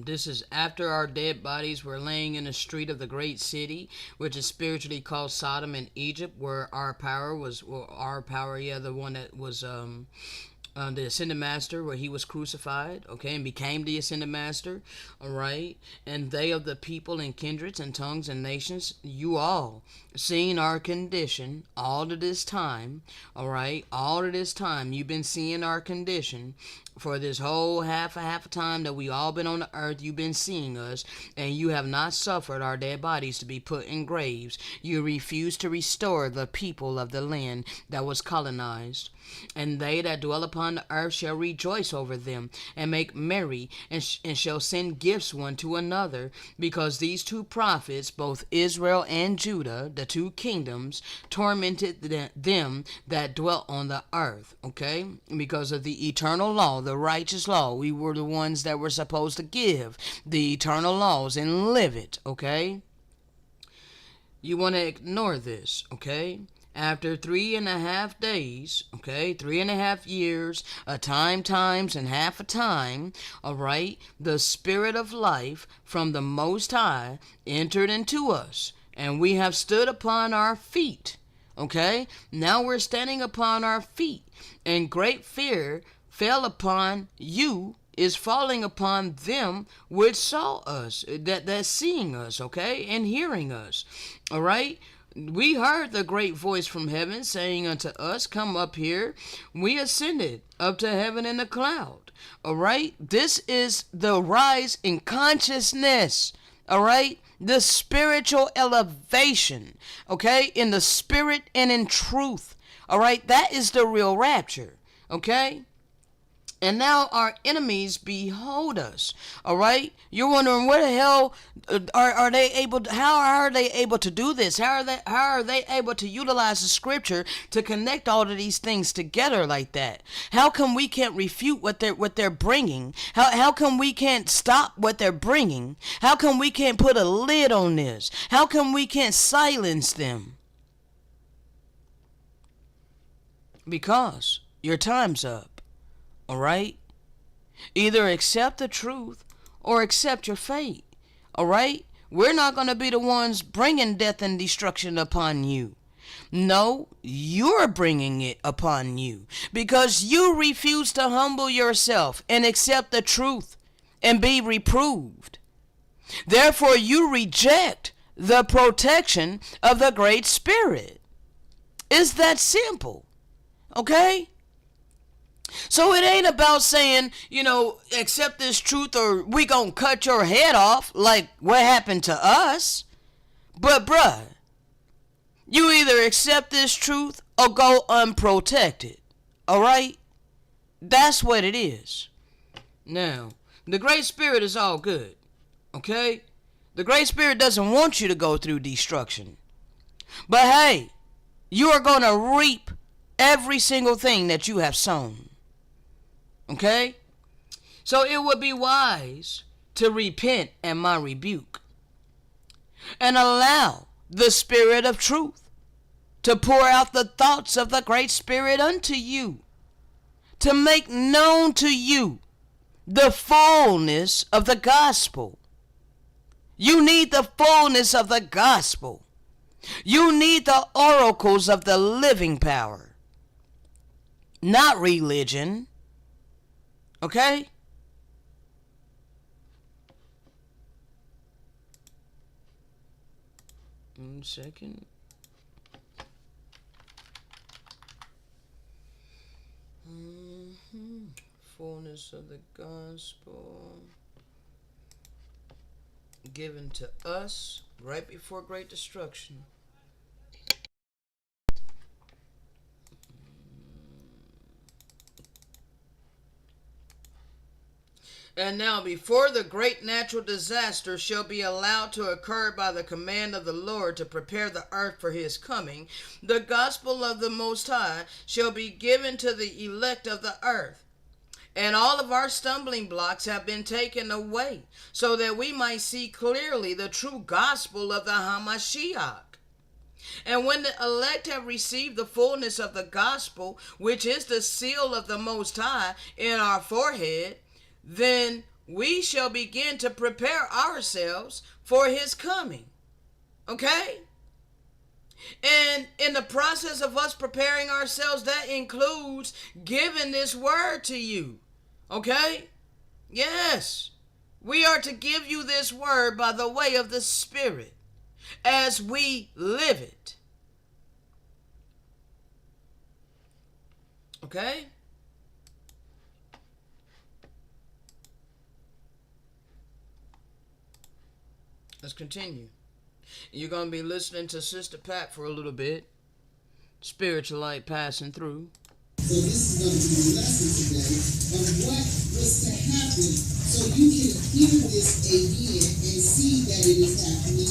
This is after our dead bodies were laying in the street of the great city, which is spiritually called Sodom and Egypt, where our power was, the one that was, the ascended master, where he was crucified, okay, and became the ascended master, all right, and they of the people and kindreds and tongues and nations, you all, seeing our condition all of this time, all right, all of this time, you've been seeing our condition for this whole half a time that we all been on the earth. You've been seeing us, and you have not suffered our dead bodies to be put in graves. You refuse to restore the people of the land that was colonized. And they that dwell upon the earth shall rejoice over them, and make merry, and shall send gifts one to another, because these two prophets, both Israel and Judah, the two kingdoms, tormented them that dwelt on the earth, okay? Because of the eternal law, the righteous law. We were the ones that were supposed to give the eternal laws and live it, okay? You want to ignore this, okay? After 3.5 days, okay, 3.5 years, a time times and half a time, all right, the spirit of life from the Most High entered into us, and we have stood upon our feet, okay? Now we're standing upon our feet, and great fear fell upon you, is falling upon them which saw us, that's seeing us, okay, and hearing us, all right? We heard the great voice from heaven saying unto us, come up here. We ascended up to heaven in a cloud. All right. This is the rise in consciousness. All right. The spiritual elevation. Okay. In the spirit and in truth. All right. That is the real rapture. Okay. And now our enemies behold us. All right. You're wondering where the hell are they able to, how are they able to do this? How are they able to utilize the scripture to connect all of these things together like that? How come we can't refute what they're bringing? How come we can't stop what they're bringing? How come we can't put a lid on this? How come we can't silence them? Because your time's up. All right? Either accept the truth or accept your fate. All right? We're not going to be the ones bringing death and destruction upon you. No, you're bringing it upon you because you refuse to humble yourself and accept the truth and be reproved. Therefore, you reject the protection of the Great Spirit. It's that simple. Okay? So it ain't about saying, accept this truth or we gonna cut your head off like what happened to us. But bruh, you either accept this truth or go unprotected. Alright? That's what it is. Now, the Great Spirit is all good. Okay? The Great Spirit doesn't want you to go through destruction. But hey, you are gonna reap every single thing that you have sown. Okay? So it would be wise to repent at my rebuke and allow the Spirit of truth to pour out the thoughts of the Great Spirit unto you, to make known to you the fullness of the gospel. You need the fullness of the gospel. You need the oracles of the living power, not religion. Okay? One second. Fullness of the gospel given to us right before great destruction. And now, before the great natural disaster shall be allowed to occur by the command of the Lord to prepare the earth for his coming, the gospel of the Most High shall be given to the elect of the earth. And all of our stumbling blocks have been taken away, so that we might see clearly the true gospel of the Hamashiach. And when the elect have received the fullness of the gospel, which is the seal of the Most High in our forehead, then we shall begin to prepare ourselves for his coming. Okay? And in the process of us preparing ourselves, that includes giving this word to you. Okay? Yes. We are to give you this word by the way of the Spirit as we live it. Okay? Let's continue. You're going to be listening to Sister Pat for a little bit. Spiritualite passing through. So this is going to be the lesson today of what was to happen so you can hear this again and see that it is happening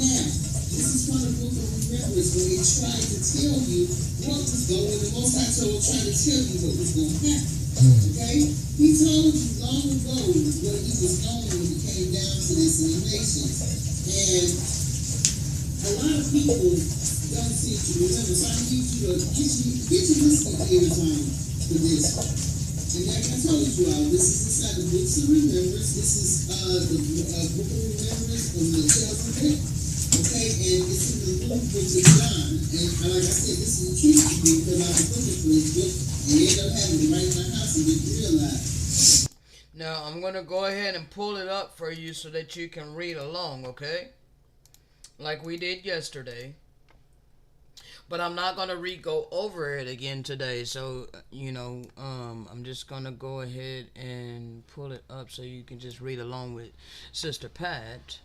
now. This is from the book of Remembrance where he tried to tell you what was going on. The Most High tried to tell you what was going to happen. Okay? He told you long ago what he was going when he came down to this in the nations. And a lot of people don't seem to remember. So I need you to get you listening every time for this. And like I told you all, this is inside the books of Remembrance. This is the book of Remembrance from Melchizedek. Okay, and it's in the book of John. And like I said, this is a treat to me because I was looking for this book and ended up having it right in my house and didn't realize. Now, I'm going to go ahead and pull it up for you so that you can read along, okay? Like we did yesterday. But I'm not going to go over it again today. So, I'm just going to go ahead and pull it up so you can just read along with Sister Pat.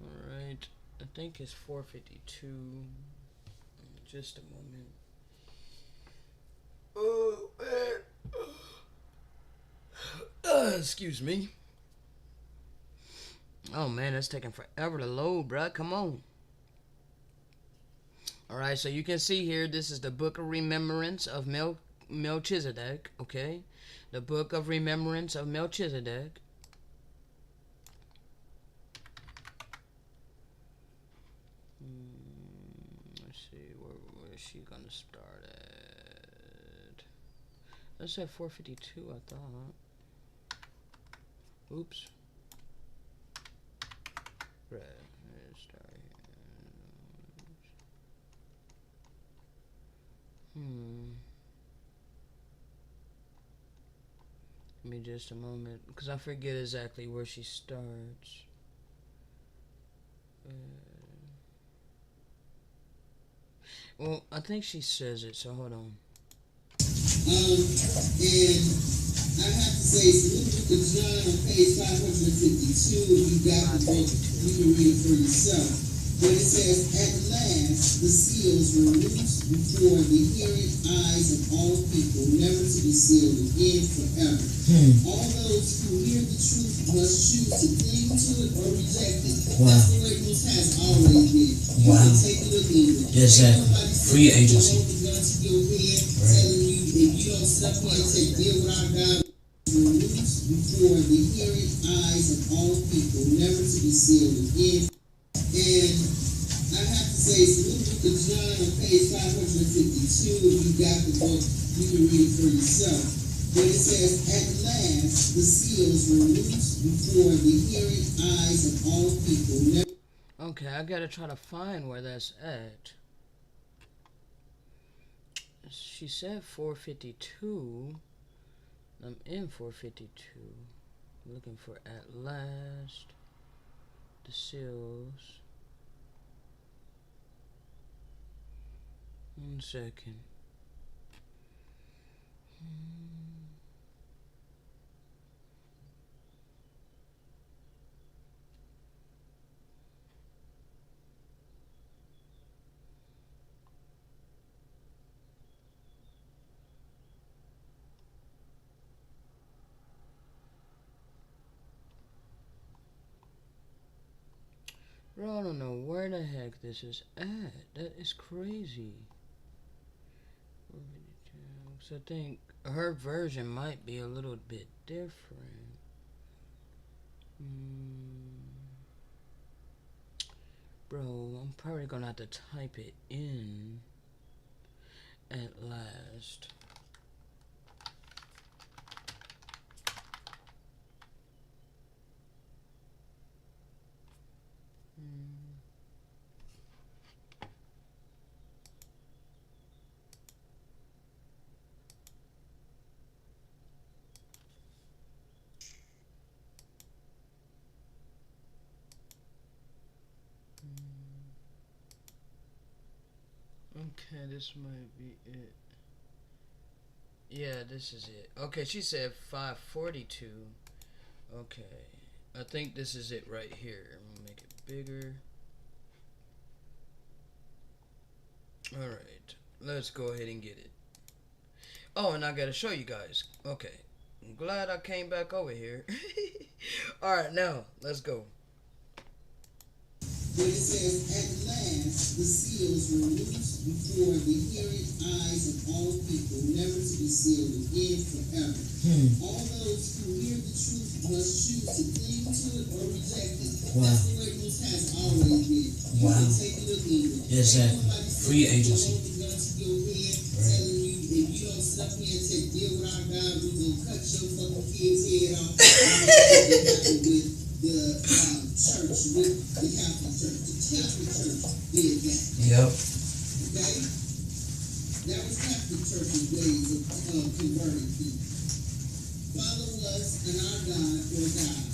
Alright. I think it's 4:52. Just a moment. Oh, man. Excuse me. Oh, man, it's taking forever to load, bruh. Come on. Alright, so you can see here, this is the Book of Remembrance of Melchizedek, okay? The Book of Remembrance of Melchizedek. Let's see, where is she going to start at? Let's say 4:52, I thought. Oops. Right, let's start here. Give me just a moment, because I forget exactly where she starts. Well, I think she says it, so hold on. And I have to say, it's the book of John on page 552. If you got the book, you can read it for yourself. But it says, at last the seals were loosed before the hearing eyes of all people, never to be sealed again forever. All those who hear the truth must choose to cling to it or reject it. Wow. That's the way it has always been. You can take it or leave it. Exactly. Free agency. Telling you if you don't step in and say, deal with our God, loosed before the hearing eyes of all people, never to be sealed again. And I have to say, it's the book of John on page 552. If you got the book, you can read it for yourself. But it says, at last the seals were loosed before the hearing eyes of all people. Okay, I gotta try to find where that's at. She said 452. I'm in 452. Looking for At Last. The seals. 1 second. Bro, I don't know where the heck this is at. That is crazy. So I think her version might be a little bit different. Bro, I'm probably gonna have to type it in. At Last. Okay, this might be it. Yeah, this is it. Okay, she said 542. Okay, I think this is it right here. I'm gonna make it bigger. Alright, let's go ahead and get it. Oh, and I gotta show you guys. Okay, I'm glad I came back over here. Alright, now, let's go. When it says, at last the seals were loosed before the hearing eyes of all people, never to be sealed again forever. All those who hear the truth must choose to cling to it or reject it. Wow. That's the way Most has always been. You Wow. can take it or leave it. Exactly. Free agency. Telling you, if you don't sit up here and take deal with our God, we're going to cut your fucking kid's head off. With the church, with the Catholic Church. The Catholic Church did that. Yep. Okay? That was Catholic Church's ways of converting people. Follow us and our God or die.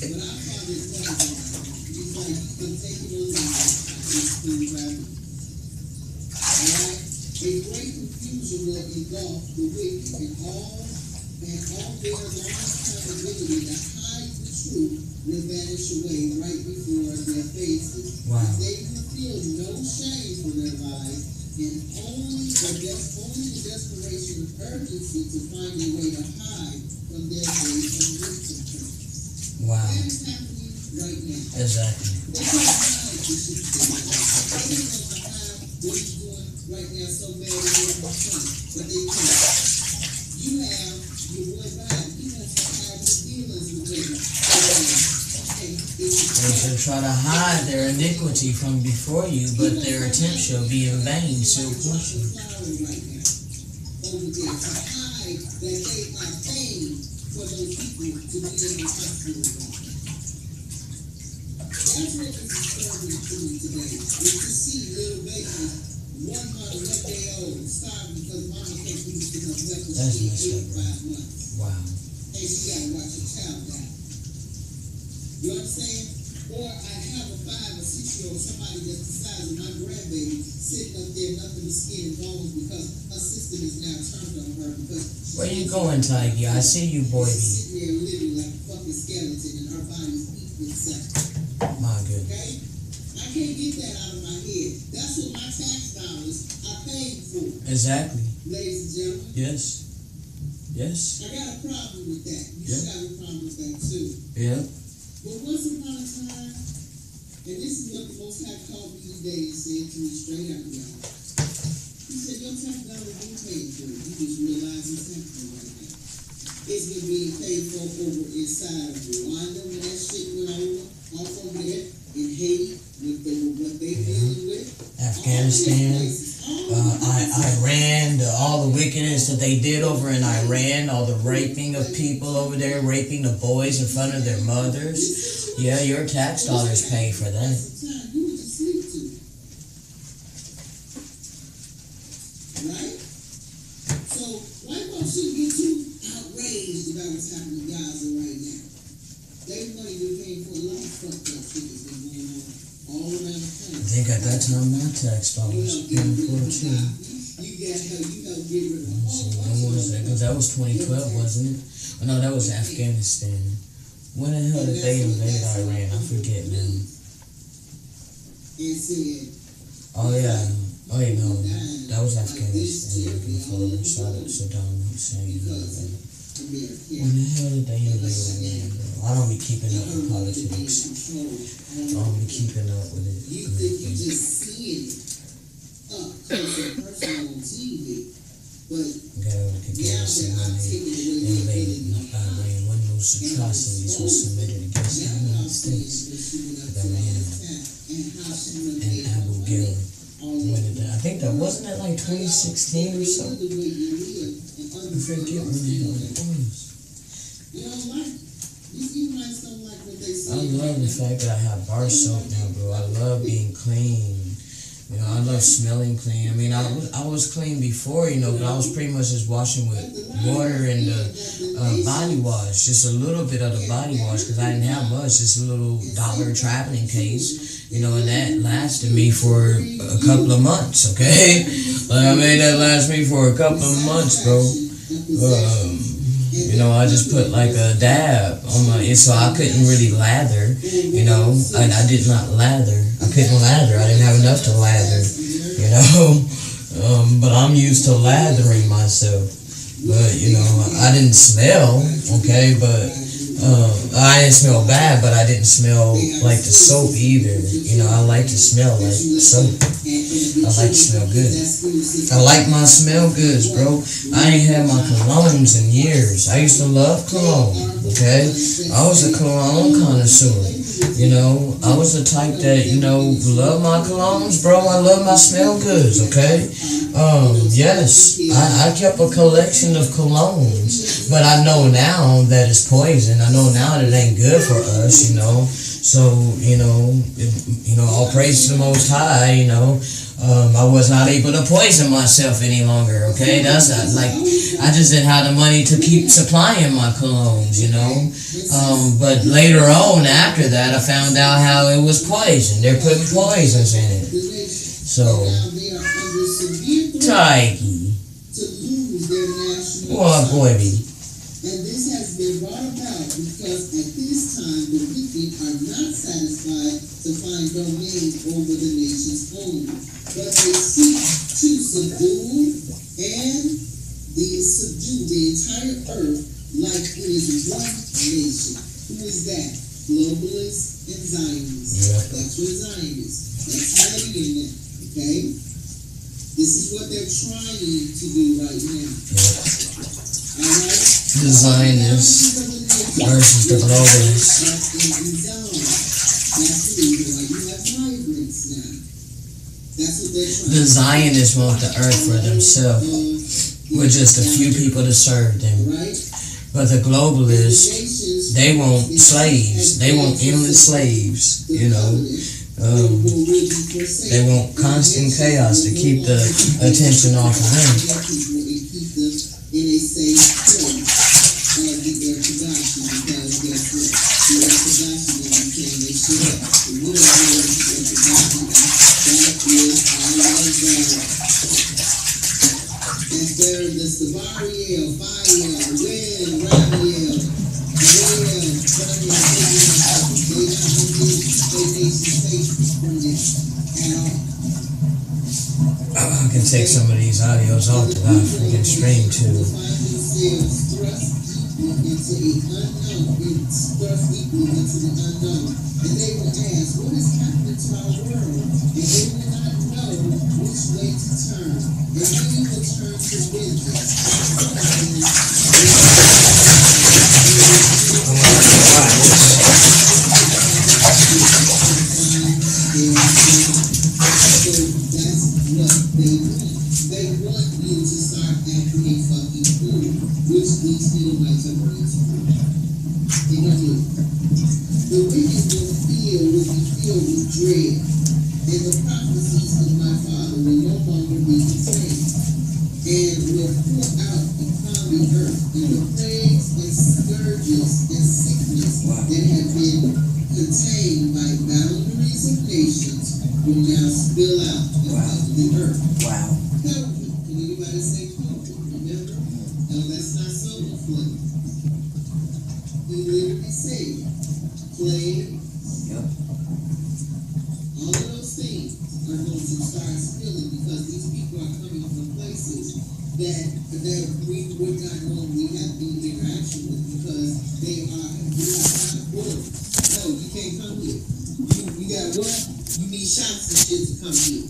But our Father is not God. He's like, you can take it or leave it. It's free rapid. Alright? A great confusion will engulf the wicked and all their long accountability to hide the truth will vanish away right before their faces. Wow. They will feel no shame for their lives and only the desperation of urgency to find a way to hide from their ways of wickedness. Wow. That is happening right now. Exactly. They can't hide the shit they do. They don't know to hide what he's doing right now so bad in their front, but they can't. You have your boy Biden. He wants to hide his dealings with women. They shall try to hide their iniquity from before you, but their attempt shall be in vain, so push you. Over there to hide that they are paying for those people to be in the hospital. That's what is disturbing to me today. Is to see little babies 100 what they owe, starving because mama can't produce enough milk when That's she's messed up, 5 months. Wow. And she gotta watch her child die. You understand? Or I have a 5 or 6-year-old, somebody that's the size of my grandbaby, sitting up there, nothing but skin and bones because her system is now turned on her because Where you going, Tiggy? I see you, boy. she's sitting there living like a fucking skeleton and her body's eating itself. My goodness. Okay? I can't get that out of my head. That's what my tax dollars are paid for. Exactly. Ladies and gentlemen. Yes. Yes. I got a problem with that. You Yeah. should have a problem with that too. Yeah. But once upon a time, and this is what the Most High called me today and said to me straight out, y'all. He said, your tax dollar being paid for. You just realize it's happening right now. It's been being paid for over inside of Rwanda when that shit went off over there, in Haiti, with what they dealing with. Afghanistan, Iran, all the wickedness that they did over in Iran, all the raping of people over there, raping the boys in front of their mothers, Yeah, your tax dollars pay for that. Time you went to sleep to. Right? So white folks shouldn't get too outraged about what's happening in Gaza right now. They money we paying for a lot of fucked up shit that's been going on all around the country. I think at that time my tax dollars paid for it too. You help get rid of When was that? Because that was 2012, wasn't it? Oh, no, that was Afghanistan. When the hell did they invade Iran? I forget now. and said, Oh yeah. Oh yeah, no. That was Afghanistan looking for Saddam Hussein. When the hell did they invade Iran, bro? I don't be keeping up with politics. I don't be keeping up with it. You think you just seeing it up close and personal on TV, but Garrison when they invaded Iran, when those atrocities were submitted against the United States with Iran and Abu Ghraib. I think that wasn't it like 2016 or so. I forget when the hell it was. you don't like, you might don't like what they say. I love the fact that I have bar soap now, bro. I love being clean. You know, I love smelling clean. I mean, I was clean before, you know, but I was pretty much just washing with water and body wash, just a little bit of the body wash, because I didn't have much, just a little dollar traveling case, you know, and that lasted me for a couple of months, okay? Like, I made that last me for a couple of months, bro. You know, I just put like a dab on my, so I couldn't really lather, you know, I did not lather. I couldn't lather. I didn't have enough to lather, you know. But I'm used to lathering myself. But, you know, I didn't smell, okay, but I didn't smell bad, but I didn't smell like the soap either. You know, I like to smell like soap. I like to smell good. I like my smell goods, bro. I ain't had my colognes in years. I used to love cologne, okay? I was a cologne connoisseur. You know, I was the type that, you know, love my colognes, bro. I love my smell goods, okay? Yes, I kept a collection of colognes, but I know now that it's poison. I know now that it ain't good for us, you know. So, you know, all praise to the Most High, you know. I was not able to poison myself any longer, okay? That's not, like, I just didn't have the money to keep supplying my colognes, you know? But later on, after that, I found out how it was poison. They're putting poisons in it. So, Tiggy. What, boy? And this has been brought about because at this time the wicked are not satisfied to find domain over the nation's own, but they seek to subdue the entire earth like it is one nation. Who is that? Globalists and Zionists. Yep. That's what Zionists. That's studying them. Okay? This is what they're trying to do right now. Yep. Alright? The Zionists versus the globalists. The Zionists want the earth for themselves, with just a few people to serve them. But the globalists, they want slaves. They want endless slaves, you know. They want constant chaos to keep the attention off of them. In a safe place of the orthodoxy, because guess what? The orthodoxy when you came, they shit up. The middle of the orthodoxy, that is our God. And there the Savariel, Fariel, Wen, Ramiel, Joel, Daniel, they not going to be a nation safe from this at all. I can take some of these audios off that I freaking stream too. And they will ask, what is happening to our world? And they will not know which way to turn. And we will turn to vengeance. They want you to start acting a fucking fool, which these Edomites are going to do. They don't do it. The wicked prophecies of my Father will no longer be contained, and will pour out upon the earth, and the plagues and scourges and sickness that have been contained by boundaries of nations will now spill out upon the earth. Wow. COVID. Can anybody say COVID? Remember? Now let's not solo flood. He literally said, plague. Yep. All of those things are going to start spilling because these people are coming from places that we would not normally have any interaction with because we are not borders. No, you can't come here. You got what? You need shots and shit to come here.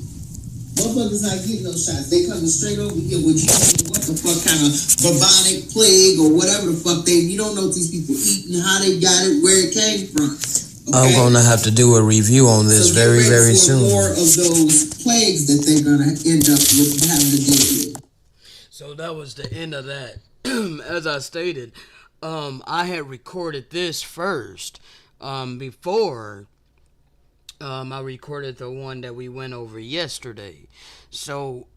Motherfuckers not getting no shots. They coming straight over here with you. What the fuck kind of bubonic plague or whatever the fuck you don't know what these people eating, how they got it, where it came from. Okay? I'm gonna have to do a review on this very, very soon. More of those plagues that they're gonna end up with having to deal with. So that was the end of that. As I stated, I had recorded this first before I recorded the one that we went over yesterday. So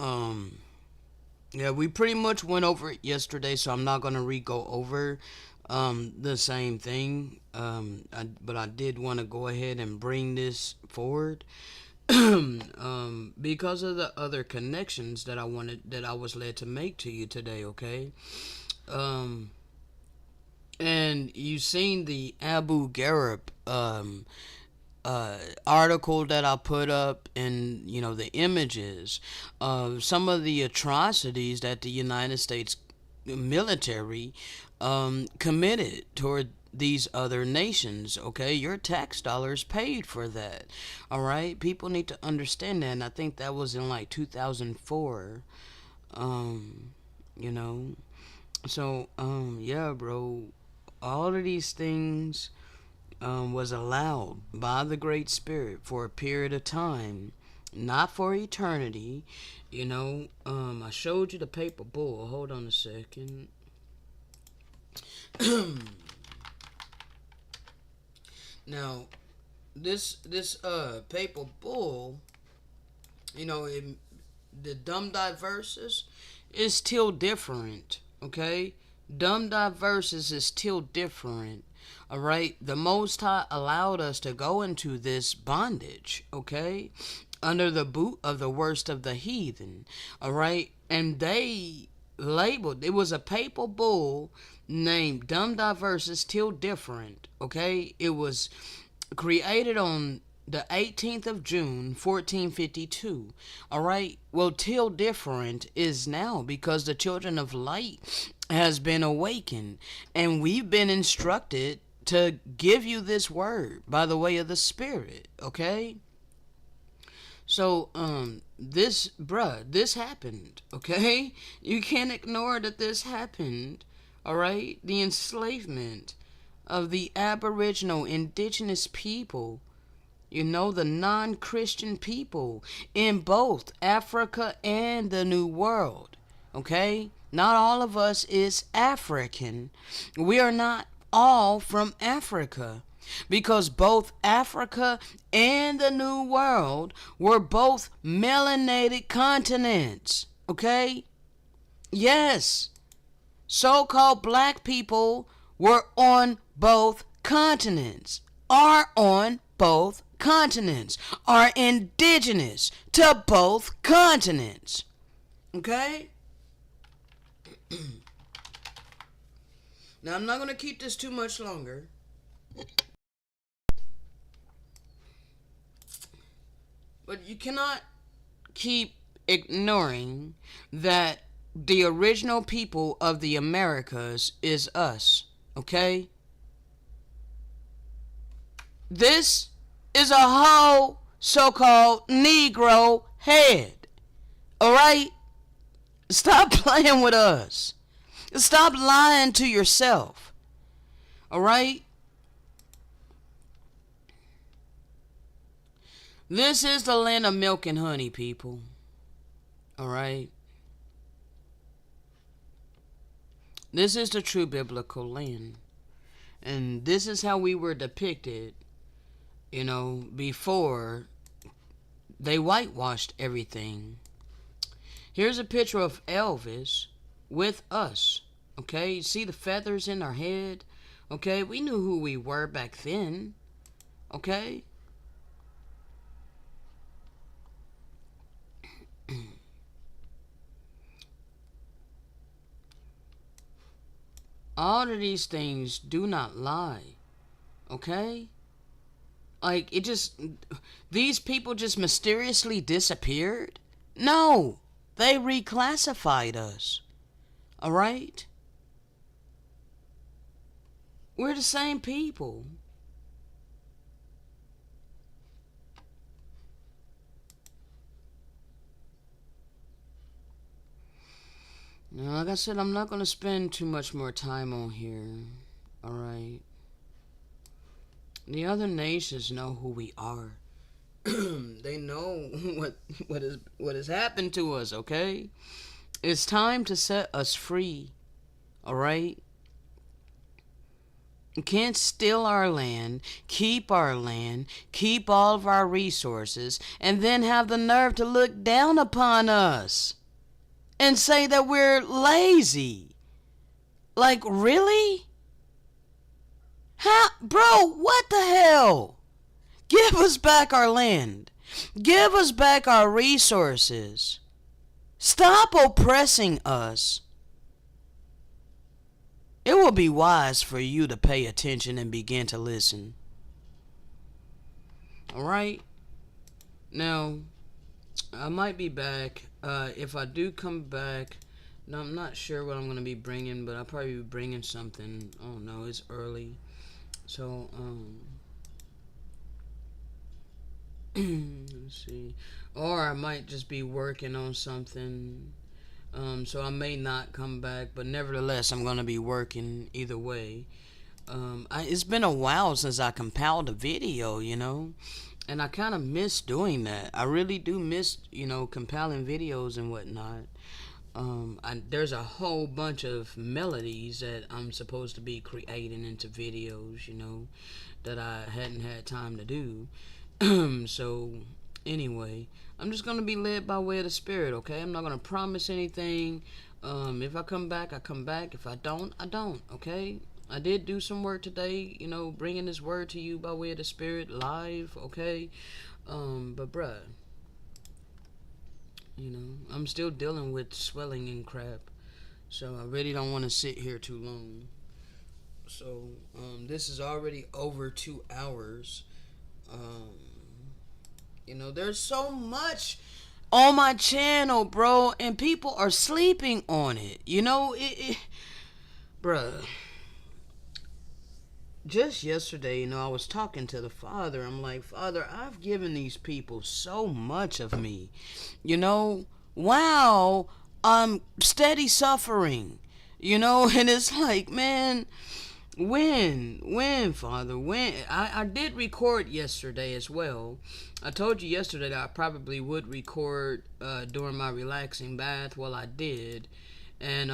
yeah, we pretty much went over it yesterday, so I'm not gonna go over the same thing. But I did want to go ahead and bring this forward because of the other connections that I was led to make to you today. Okay. And you've seen the Abu Ghraib article that I put up, and the images of some of the atrocities that the United States military committed toward these other nations. Okay, your tax dollars paid for that. All right, people need to understand that, and I think that was in like 2004. So yeah, bro, all of these things was allowed by the Great Spirit for a period of time, not for eternity. I showed you the paper bull. Hold on a second. Now, this paper bull, the dumb diverses is still different. Okay, dumb diverses is still different. All right, the Most High allowed us to go into this bondage. Okay, under the boot of the worst of the heathen. All right, and they labeled it was a papal bull named Dumb Diverse is Still Different. Okay, it was created on the 18th of June 1452. All right, well, till different is now because the children of light has been awakened, and we've been instructed to give you this word by the way of the Spirit. Okay, so this happened. Okay, you can't ignore that this happened. All right, the enslavement of the Aboriginal indigenous people, the non-Christian people in both Africa and the New World. Okay, not all of us is African. We are not all from Africa, because both Africa and the New World were both melanated continents. Okay, yes, so-called black people were on both continents, are on both continents, are indigenous to both continents. Okay? Now, I'm not going to keep this too much longer. But you cannot keep ignoring that the original people of the Americas is us. Okay? This is a whole so-called Negro head. Alright? Stop playing with us. Stop lying to yourself. Alright? This is the land of milk and honey, people. Alright? This is the true biblical land. And this is how we were depicted, before They whitewashed everything. Here's a picture of Elvis with us. Okay, you see the feathers in our head? Okay, we knew who we were back then. Okay? All of these things do not lie. Okay? Like, it just... These people just mysteriously disappeared? No! They reclassified us. Alright? We're the same people. Now, like I said, I'm not going to spend too much more time on here. Alright? The other nations know who we are. They know what has happened to us, okay? It's time to set us free. Alright? You can't steal our land, keep all of our resources, and then have the nerve to look down upon us and say that we're lazy. Like, really? How? Bro, what the hell? Give us back our land. Give us back our resources. Stop oppressing us. It will be wise for you to pay attention and begin to listen. Alright? Now, I might be back. If I do come back, no, I'm not sure what I'm going to be bringing, but I'll probably be bringing something. Oh no, it's early. So, let's see. Or I might just be working on something. So I may not come back, but nevertheless, I'm going to be working either way. It's been a while since I compiled a video, you know, and I kind of miss doing that. I really do miss, you know, compiling videos and whatnot. There's a whole bunch of melodies that I'm supposed to be creating into videos, you know, that I hadn't had time to do. So, anyway, I'm just going to be led by way of the Spirit, okay? I'm not going to promise anything. If I come back, I come back. If I don't, I don't, okay? I did do some work today, you know, bringing this word to you by way of the Spirit live, okay? But, bruh, you know, I'm still dealing with swelling and crap. So, I really don't want to sit here too long. So, this is already over 2 hours. You know, there's so much on my channel, bro, and people are sleeping on it. You know, bruh. Just yesterday, you know, I was talking to the Father. I'm like, Father, I've given these people so much of me. You know, wow, I'm steady suffering. You know, and it's like, man, when, Father, when? I did record yesterday as well. I told you yesterday that I probably would record during my relaxing bath. Well, I did. And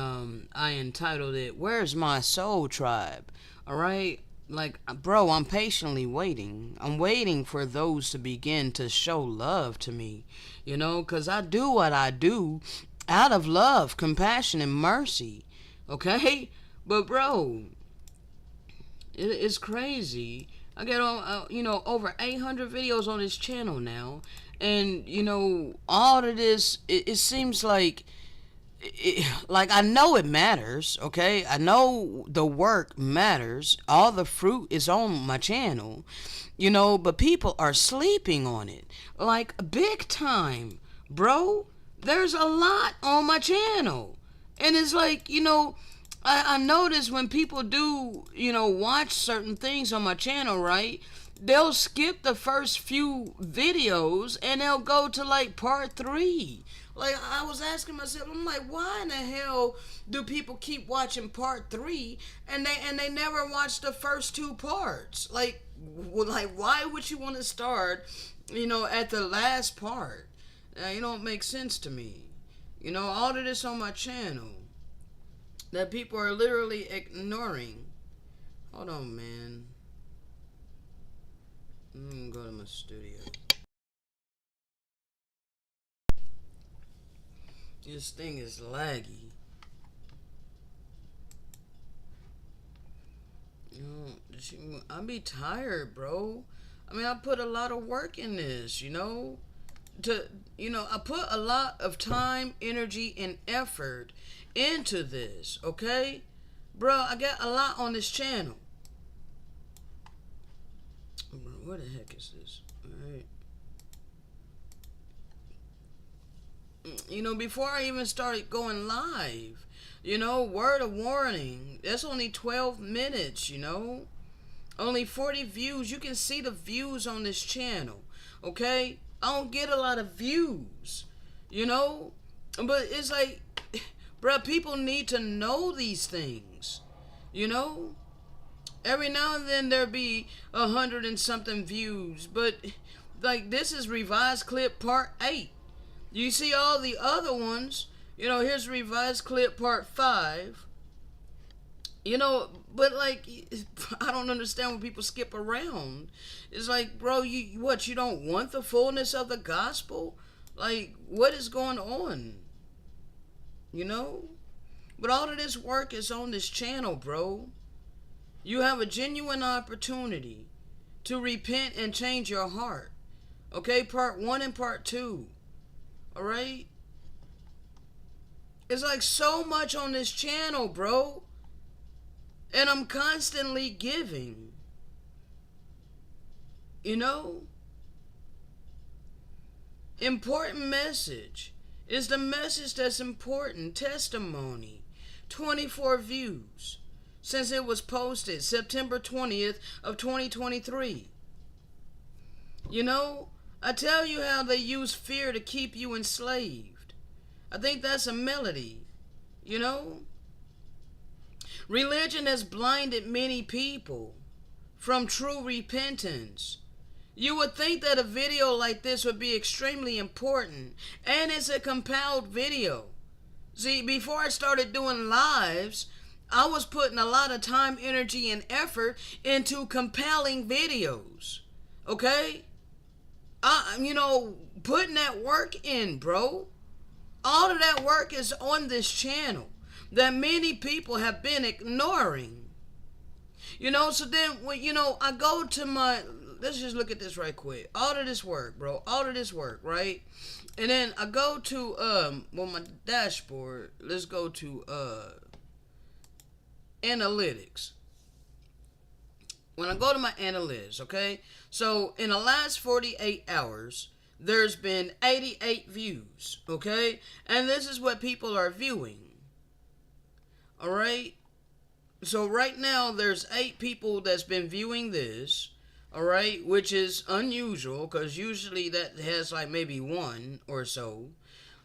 I entitled it, Where's My Soul Tribe? Alright? Like, bro, I'm patiently waiting. I'm waiting for those to begin to show love to me. You know, because I do what I do out of love, compassion, and mercy. Okay? But, bro, it's crazy. I get on, you know, over 800 videos on this channel now. And, you know, all of this, it seems like... like, I know it matters, okay? I know the work matters. All the fruit is on my channel, you know, but people are sleeping on it. Like, big time, bro. There's a lot on my channel. And it's like, you know, I notice when people do, you know, watch certain things on my channel, right? They'll skip the first few videos and they'll go to, like, part 3. Like, I was asking myself, I'm like, why in the hell do people keep watching part 3 and they never watch the first 2 parts? Like, why would you want to start, you know, at the last part? It don't make sense to me. You know, all of this on my channel that people are literally ignoring. Hold on, man. I'm gonna go to my studio. This thing is laggy. I be tired, bro. I mean, I put a lot of work in this, I put a lot of time, energy, and effort into this, okay? Bro, I got a lot on this channel. Bro, what the heck is this? Alright. Before I even started going live, word of warning, that's only 12 minutes, only 40 views. You can see the views on this channel, okay? I don't get a lot of views, but it's like, bruh, people need to know these things, every now and then there be 100 and something views, but like, this is revised clip part 8. You see all the other ones, here's revised clip part 5, but like, I don't understand when people skip around. It's like, bro, you don't want the fullness of the gospel? Like, what is going on? But all of this work is on this channel, bro. You have a genuine opportunity to repent and change your heart. Okay, part 1 and part 2. Alright? It's like so much on this channel, bro. And I'm constantly giving. Important message. Is the message that's important. Testimony. 24 views. Since it was posted September 20th of 2023. I tell you how they use fear to keep you enslaved. I think that's a melody. Religion has blinded many people from true repentance. You would think that a video like this would be extremely important, and it's a compiled video. See, before I started doing lives, I was putting a lot of time, energy, and effort into compiling videos. Okay? Putting that work in, bro. All of that work is on this channel that many people have been ignoring. So then, when, I go to my, let's just look at this right quick. All of this work, bro. All of this work, right? And then I go to, my dashboard. Let's go to, analytics. When I go to my analytics, okay? So, in the last 48 hours, there's been 88 views, okay? And this is what people are viewing. Alright? So, right now, there's 8 people that's been viewing this, alright? Which is unusual, because usually that has like maybe 1 or so.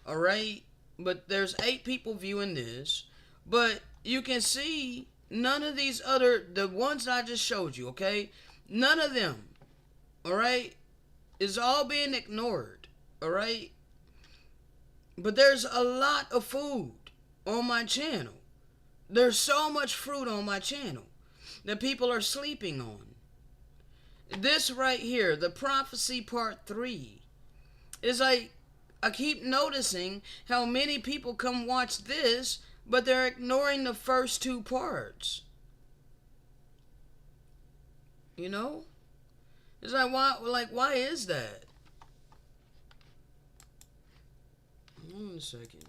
Alright? But there's 8 people viewing this. But you can see none of these the ones that I just showed you, okay? None of them, alright, is all being ignored, alright? But there's a lot of food on my channel. There's so much fruit on my channel that people are sleeping on. This right here, the prophecy part 3, is like, I keep noticing how many people come watch this, but they're ignoring the first 2 parts. It's like, why is that? Hold on a second.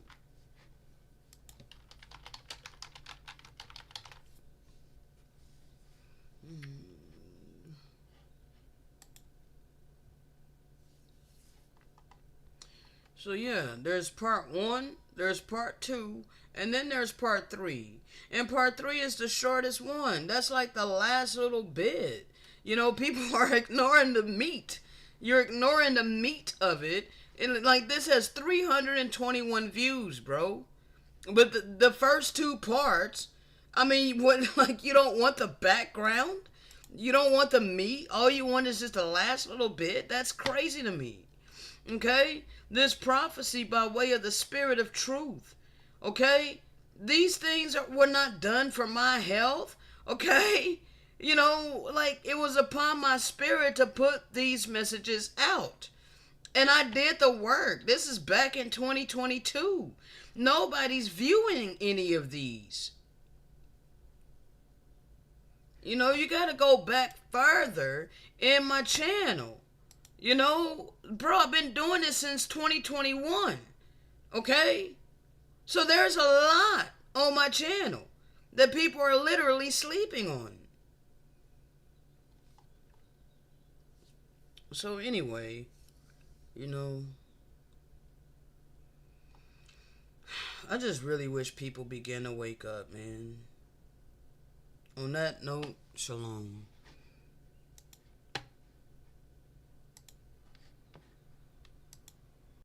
So yeah, there's part 1, there's part 2, and then there's part 3. And part 3 is the shortest one. That's like the last little bit. People are ignoring the meat. You're ignoring the meat of it. And like, this has 321 views, bro. But the first 2 parts, I mean, what, like, you don't want the background? You don't want the meat? All you want is just the last little bit? That's crazy to me. Okay? This prophecy by way of the Spirit of truth. Okay? These things were not done for my health. Okay? Like, it was upon my spirit to put these messages out. And I did the work. This is back in 2022. Nobody's viewing any of these. You know, you gotta go back further in my channel. You know, bro, I've been doing this since 2021. Okay? So there's a lot on my channel that people are literally sleeping on. So anyway, you know, I just really wish people begin to wake up, man. On that note, shalom.